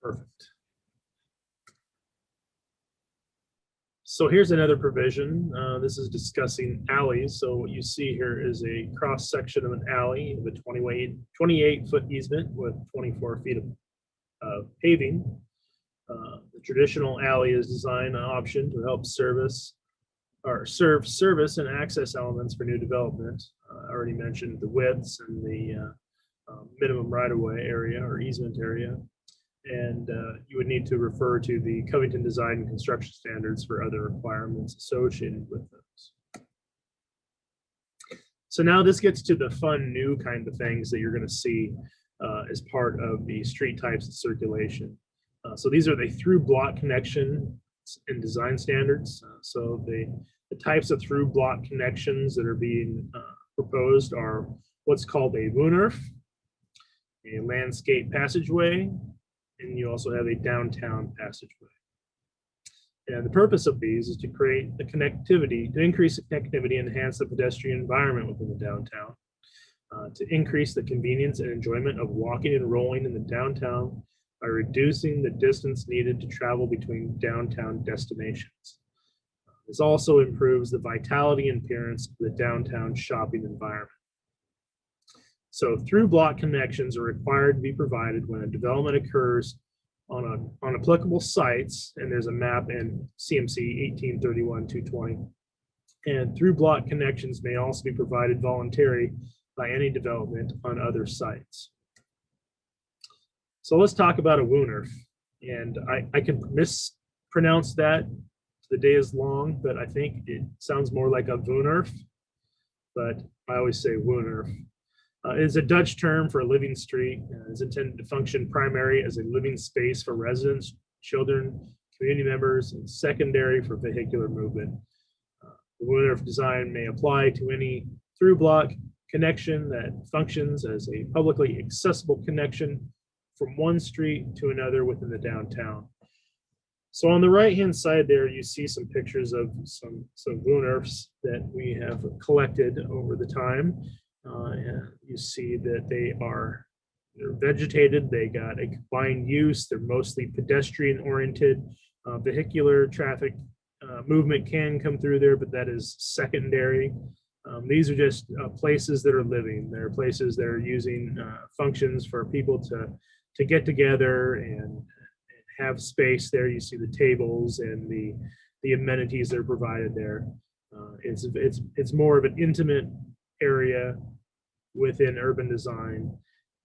Perfect. So here's another provision. This is discussing alleys. So what you see here is a cross section of an alley of a 28-foot easement with 24 feet of paving. The traditional alley is designed an option to help serve service and access elements for new development. I already mentioned the widths and the minimum right-of-way area or easement area. And you would need to refer to the Covington Design and Construction Standards for other requirements associated with those. So now this gets to the fun new kind of things that you're going to see as part of the street types and circulation. So these are the through block connection and design standards. So the types of through block connections that are being proposed are what's called a Lunar, a landscape passageway, and you also have a downtown passageway. And the purpose of these is to create the connectivity, to increase the connectivity and enhance the pedestrian environment within the downtown, to increase the convenience and enjoyment of walking and rolling in the downtown by reducing the distance needed to travel between downtown destinations. This also improves the vitality and appearance of the downtown shopping environment. So through block connections are required to be provided when a development occurs on applicable sites, and there's a map in CMC 1831-220. And through block connections may also be provided voluntarily by any development on other sites. So let's talk about a Lunar. And I can mispronounce that. The day is long, but I think it sounds more like a Lunar, but I always say Lunar. It is a Dutch term for a living street and is intended to function primarily as a living space for residents, children, community members, and secondary for vehicular movement. The Lunar design may apply to any through block connection that functions as a publicly accessible connection from one street to another within the downtown. So on the right-hand side there, you see some pictures of some Lunars that we have collected over the time. You see that they're vegetated, they got a combined use, they're mostly pedestrian oriented. Vehicular traffic movement can come through there, but that is secondary. These are just places that are living. They're places that are using functions for people to get together and have space there. You see the tables and the amenities that are provided there. It's more of an intimate area within urban design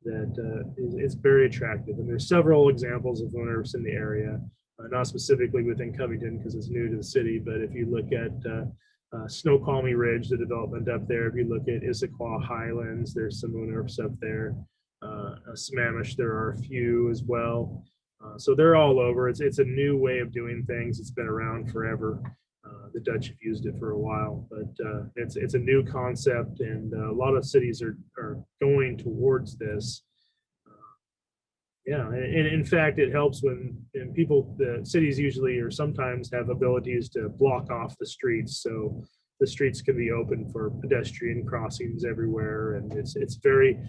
that is very attractive. And there's several examples of Lunars in the area, not specifically within Covington because it's new to the city, but if you look at Snoqualmie Ridge, the development up there, if you look at Issaquah Highlands, there's some Lunars up there. Sammamish, there are a few as well. So they're all over. It's a new way of doing things. It's been around forever. The Dutch have used it for a while, but it's a new concept, and a lot of cities are going towards this. Yeah, and in fact, it helps when the cities usually or sometimes have abilities to block off the streets, so the streets can be open for pedestrian crossings everywhere, and it's very,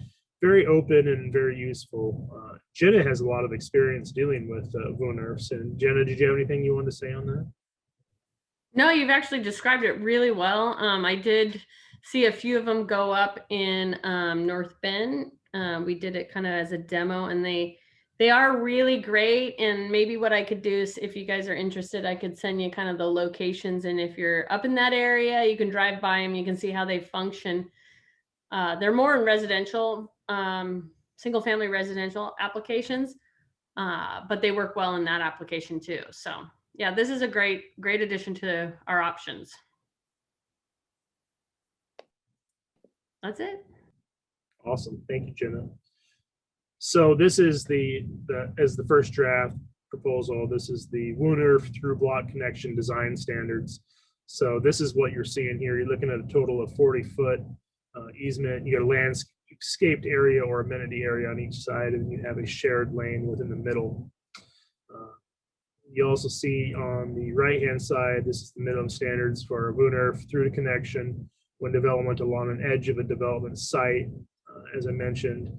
very open and very useful. Jenna has a lot of experience dealing with VONERFs, and Jenna, did you have anything you want to say on that? No, you've actually described it really well. I did see a few of them go up in North Bend. We did it kind of as a demo, and they are really great. And maybe what I could do is, if you guys are interested, I could send you kind of the locations. And if you're up in that area, you can drive by them. You can see how they function. They're more in residential, single family residential applications, but they work well in that application too. So yeah, this is a great addition to our options. That's it. Awesome, thank you, Jenna. So this is as the first draft proposal, this is the WUNERF through block connection design standards. So this is what you're seeing here. You're looking at a total of 40-foot easement. You got a landscaped area or amenity area on each side, and you have a shared lane within the middle. You also see on the right-hand side, this is the minimum standards for WUNERF through the connection when development along an edge of a development site. As I mentioned,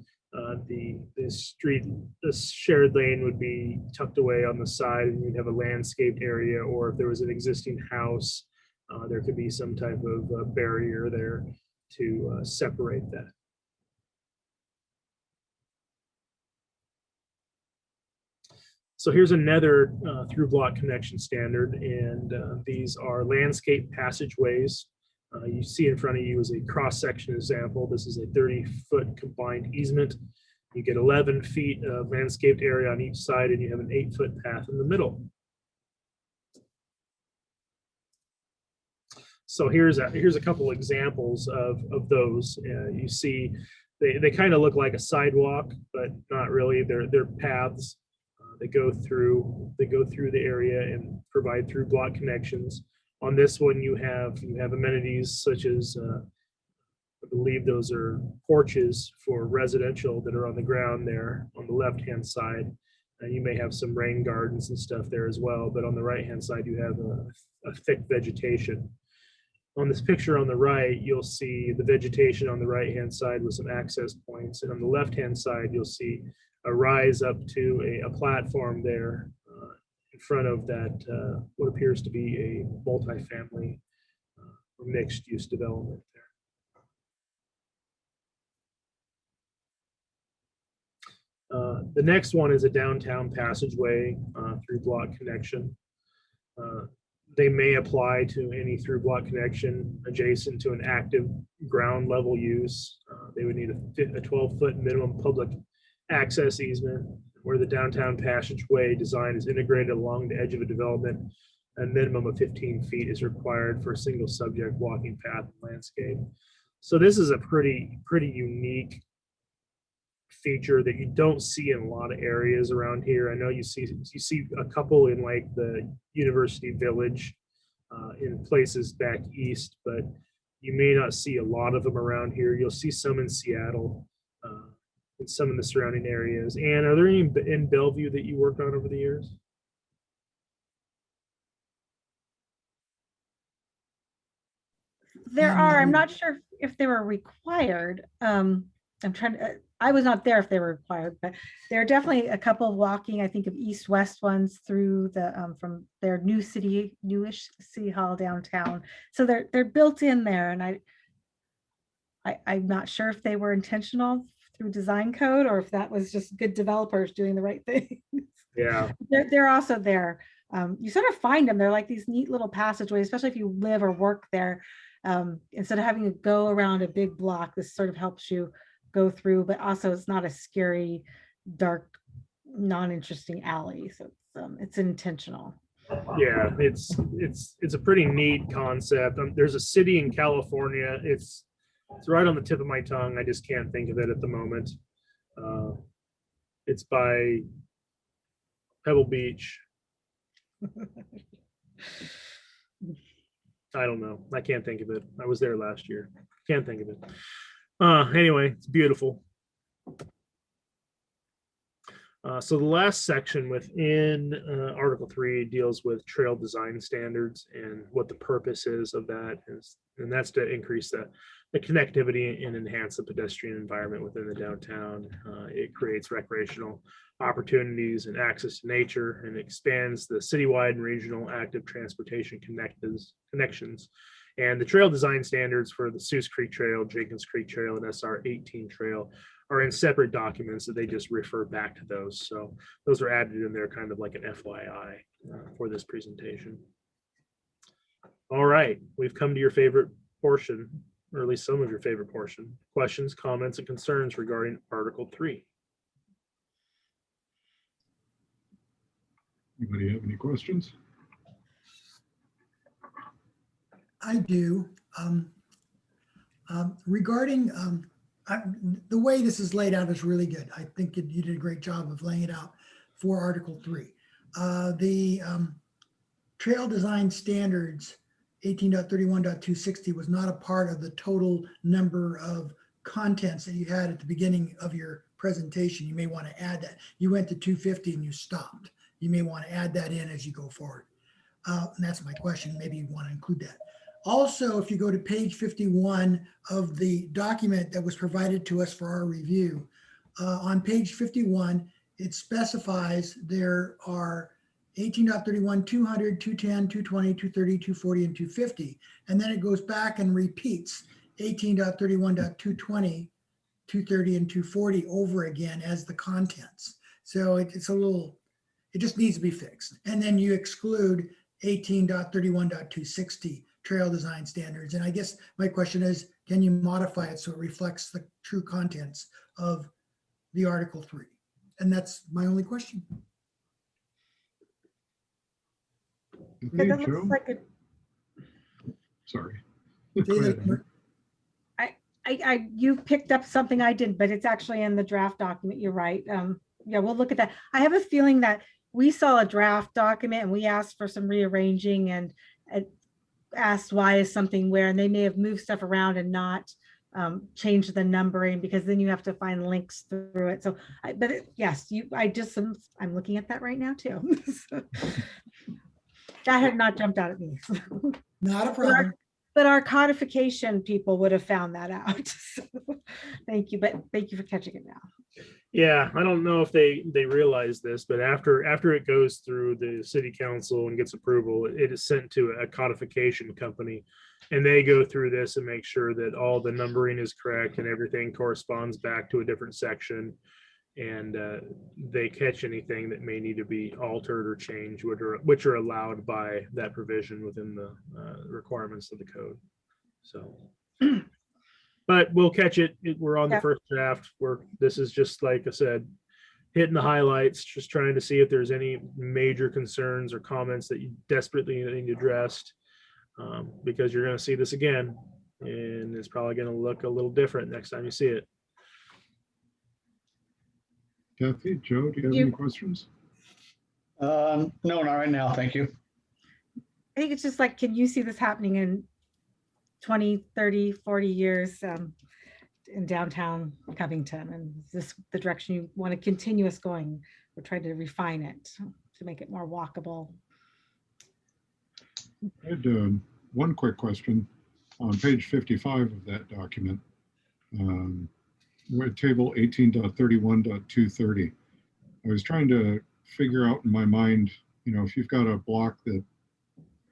this shared lane would be tucked away on the side, and you'd have a landscaped area, or if there was an existing house, there could be some type of barrier there to separate that. So here's another through block connection standard, and these are landscape passageways. You see in front of you is a cross-section example. This is a 30-foot combined easement. You get 11 feet of landscaped area on each side, and you have an 8-foot path in the middle. So here's a couple examples of those. You see they kind of look like a sidewalk, but not really. They're paths. They go through the area and provide through block connections. On this one, you have amenities such as I believe those are porches for residential that are on the ground there on the left-hand side. And you may have some rain gardens and stuff there as well. But on the right-hand side, you have a thick vegetation. On this picture on the right, you'll see the vegetation on the right-hand side with some access points. And on the left-hand side, you'll see a rise up to a platform there in front of that, what appears to be a multifamily or mixed-use development there. The next one is a downtown passageway through block connection. They may apply to any through block connection adjacent to an active ground level use. They would need a 12-foot minimum public access easement where the downtown passageway design is integrated along the edge of a development. A minimum of 15 feet is required for a single subject walking path and landscape. So this is a pretty unique feature that you don't see in a lot of areas around here. I know you see a couple in like the University Village in places back east, but you may not see a lot of them around here. You'll see some in Seattle and some in the surrounding areas. And are there any in Bellevue that you worked on over the years? There are. I'm not sure if they were required. I was not there if they were required, but there are definitely a couple walking, I think of east-west ones through the from their newish city hall downtown. So they're built in there, and I'm not sure if they were intentional through design code or if that was just good developers doing the right thing. Yeah, they're also there. You sort of find them. They're like these neat little passageways, especially if you live or work there. Instead of having to go around a big block, this sort of helps you go through, but also it's not a scary, dark, non-interesting alley. So it's intentional. yeah, it's a pretty neat concept. There's a city in California. It's right on the tip of my tongue. I just can't think of it at the moment. It's by Pebble Beach. I don't know. I can't think of it. I was there last year. Can't think of it. Anyway, it's beautiful. So the last section within Article 3 deals with trail design standards and what the purpose is of that is, and that's to increase the connectivity and enhance the pedestrian environment within the downtown. It creates recreational opportunities and access to nature, and expands the citywide and regional active transportation connections. And the trail design standards for the Seuss Creek Trail, Jenkins Creek Trail, and SR 18 Trail are in separate documents that they just refer back to those. So those are added in there kind of like an FYI for this presentation. All right, we've come to your favorite portion, or at least some of your favorite portion. Questions, comments, and concerns regarding Article 3. Anybody have any questions? I do. Regarding the way this is laid out is really good. I think you did a great job of laying it out for Article 3. The trail design standards 18.31.260 was not a part of the total number of contents that you had at the beginning of your presentation. You may want to add that. You went to 250 and you stopped. You may want to add that in as you go forward. And that's my question. Maybe you want to include that. Also, if you go to page 51 of the document that was provided to us for our review, on page 51, it specifies there are 18.31, 200, 210, 220, 230, 240, and 250. And then it goes back and repeats 18.31.220, 230, and 240 over again as the contents. So it's a little, it just needs to be fixed. And then you exclude 18.31.260 trail design standards. And I guess my question is, can you modify it so it reflects the true contents of the Article 3? And that's my only question. Okay, That looks Joe? like a, Sorry. Say Go that ahead. you picked up something I didn't, but it's actually in the draft document. You're right. Yeah, we'll look at that. I have a feeling that we saw a draft document and we asked for some rearranging and asked why is something where, and they may have moved stuff around and not changed the numbering, because then you have to find links through it. So, yes, I'm looking at that right now too. So, that had not jumped out at me. Not a problem. But our codification people would have found that out. So, thank you, but thank you for catching it now. Yeah, I don't know if they realize this, but after it goes through the city council and gets approval, it is sent to a codification company, and they go through this and make sure that all the numbering is correct and everything corresponds back to a different section, and they catch anything that may need to be altered or changed, which are allowed by that provision within the requirements of the code. So. But we'll catch it. We're on the first draft. This is just, like I said, hitting the highlights, just trying to see if there's any major concerns or comments that you desperately need addressed, because you're going to see this again, and it's probably going to look a little different next time you see it. Kathy, Joe, do you have any questions? No, not right now. Thank you. I think it's just like, can you see this happening in 20, 30, 40 years in downtown Covington? And is this the direction you want to continue us going? We're trying to refine it to make it more walkable. I had one quick question. On page 55 of that document, we're at table 18.31.230. I was trying to figure out in my mind, if you've got a block that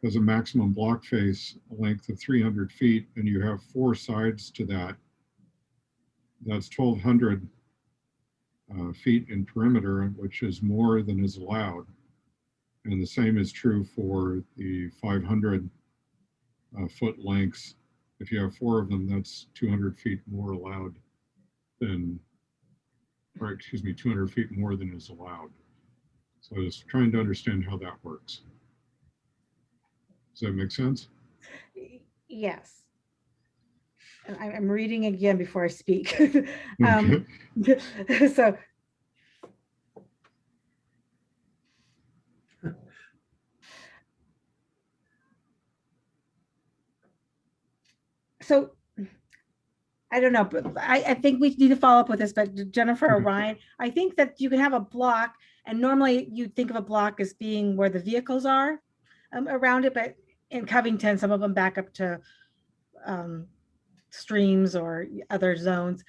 has a maximum block face length of 300 feet and you have 4 sides to that, that's 1,200 feet in perimeter, which is more than is allowed. And the same is true for the 500 foot lengths. If you have 4 of them, that's 200 feet more allowed than, or excuse me, 200 feet more than is allowed. So I was trying to understand how that works. Does that make sense? Yes. And I'm reading again before I speak. Okay. So So I don't know, but I think we need to follow up with this, but Jennifer or Ryan, I think that you can have a block, and normally you think of a block as being where the vehicles are around it, but in Covington, some of them back up to streams or other zones.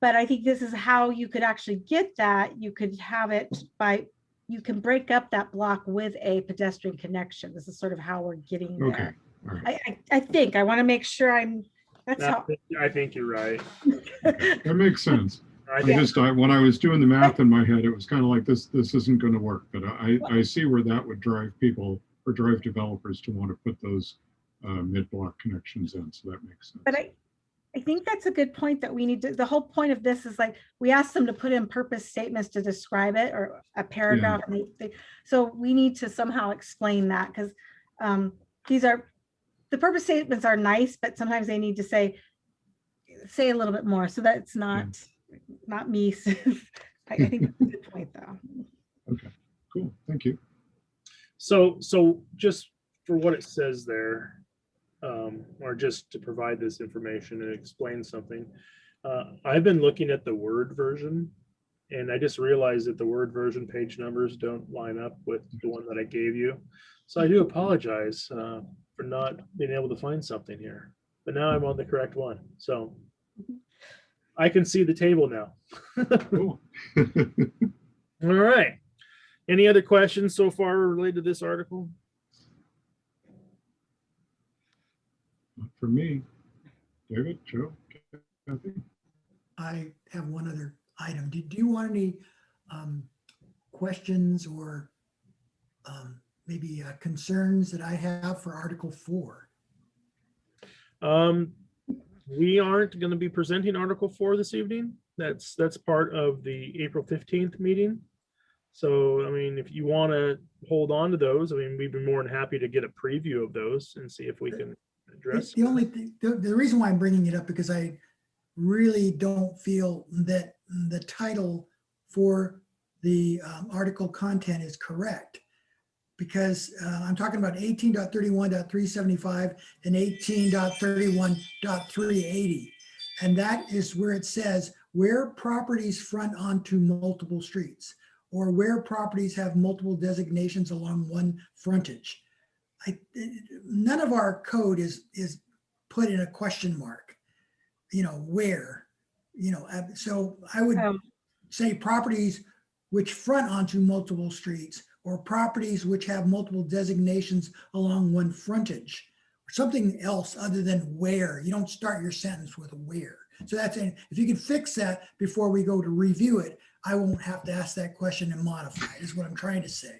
But I think this is how you could actually get that. You could have it by, you can break up that block with a pedestrian connection. This is sort of how we're getting Okay. there. All right. I think, I want to make sure that's how. I think you're right. That makes sense. I I think just, when I was doing the math in my head, it was kind of like this isn't going to work. But I see where that would drive people or drive developers to want to put those mid-block connections in. So that makes sense. But I think that's a good point that we need to, the whole point of this is like, we asked them to put in purpose statements to describe it or a paragraph. And so we need to somehow explain that because the purpose statements are nice, but sometimes they need to say a little bit more so that it's not me. I think that's a good point though. Okay, cool. Thank you. so just for what it says there, or just to provide this information and explain something. I've been looking at the Word version, and I just realized that the Word version page numbers don't line up with the one that I gave you. So I do apologize for not being able to find something here, but now I'm on the correct one. So I can see the table now. Cool. All right. Any other questions so far related to this article? Not for me. David, Joe, Kathy? I have one other item. Do you want any questions or maybe concerns that I have for Article 4? We aren't going to be presenting Article 4 this evening. That's part of the April 15th meeting. So, I mean, if you want to hold on to those, I mean, we'd be more than happy to get a preview of those and see if we can address. The only thing, the reason why I'm bringing it up, because I really don't feel that the title for the article content is correct. Because I'm talking about 18.31.375 and 18.31.380. And that is where it says where properties front onto multiple streets or where properties have multiple designations along one frontage. None of our code is put in a question mark, where, so I would say properties which front onto multiple streets or properties which have multiple designations along one frontage, or something else other than where. You don't start your sentence with where. So that's it. If you can fix that before we go to review it, I won't have to ask that question and modify it, is what I'm trying to say.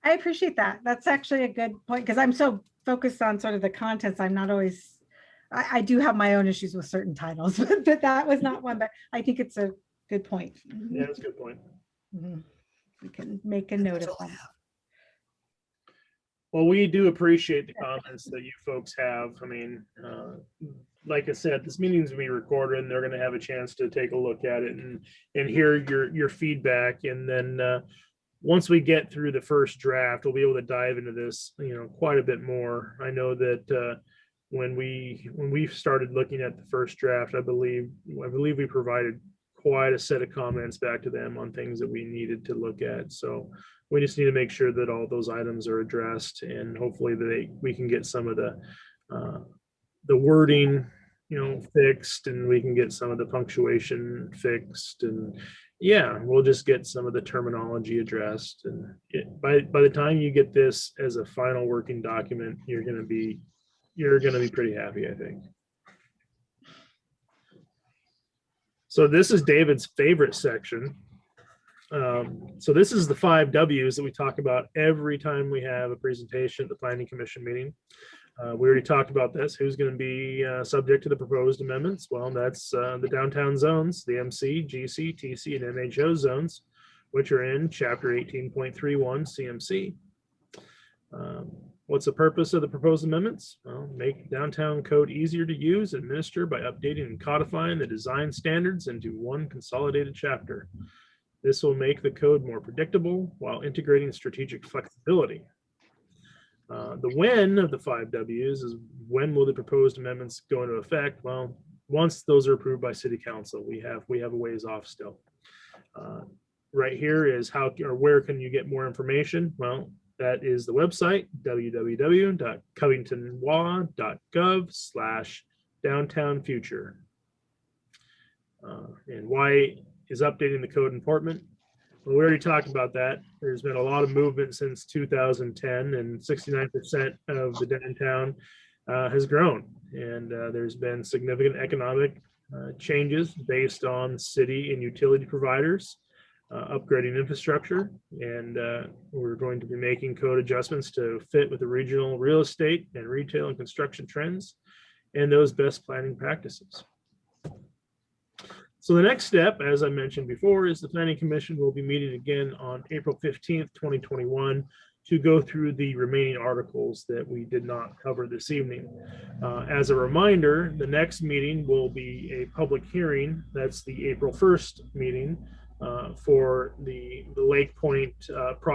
I appreciate that. That's actually a good point because I'm so focused on sort of the contents. I'm not always, I do have my own issues with certain titles, but that was not one, but I think it's a good point. Yeah, that's a good point. Mhm. We can make a note That's of all I that. have. Well, we do appreciate the comments that you folks have. I mean, like I said, this meeting's gonna be recorded and they're gonna have a chance to take a look at it and hear your feedback. And then once we get through the first draft, we'll be able to dive into this, quite a bit more. I know that when we started looking at the first draft, I believe we provided quite a set of comments back to them on things that we needed to look at. So we just need to make sure that all those items are addressed, and hopefully we can get some of the wording, fixed, and we can get some of the punctuation fixed, and we'll just get some of the terminology addressed. And by the time you get this as a final working document, you're gonna be pretty happy, I think. So this is David's favorite section. So this is the 5 W's that we talk about every time we have a presentation at the Planning Commission meeting. We already talked about this. Who's going to be subject to the proposed amendments? Well, that's the downtown zones, the MC, GC, TC, and MHO zones, which are in Chapter 18.31 CMC. What's the purpose of the proposed amendments? Well, make downtown code easier to use and administer by updating and codifying the design standards into one consolidated chapter. This will make the code more predictable while integrating strategic flexibility. The when of the 5 Ws is when will the proposed amendments go into effect? Well, once those are approved by city council, we have a ways off still. Right here is how or where can you get more information? Well, that is the website, www.covingtonwa.gov/downtown future. And why is updating the code important? Well, we already talked about that. There's been a lot of movement since 2010, and 69% of the downtown has grown. And there's been significant economic changes based on city and utility providers upgrading infrastructure. And we're going to be making code adjustments to fit with the regional real estate and retail and construction trends and those best planning practices. So the next step, as I mentioned before, is the Planning Commission will be meeting again on April 15th, 2021 to go through the remaining articles that we did not cover this evening. As a reminder, the next meeting will be a public hearing. That's the April 1st meeting for the Lake Point project.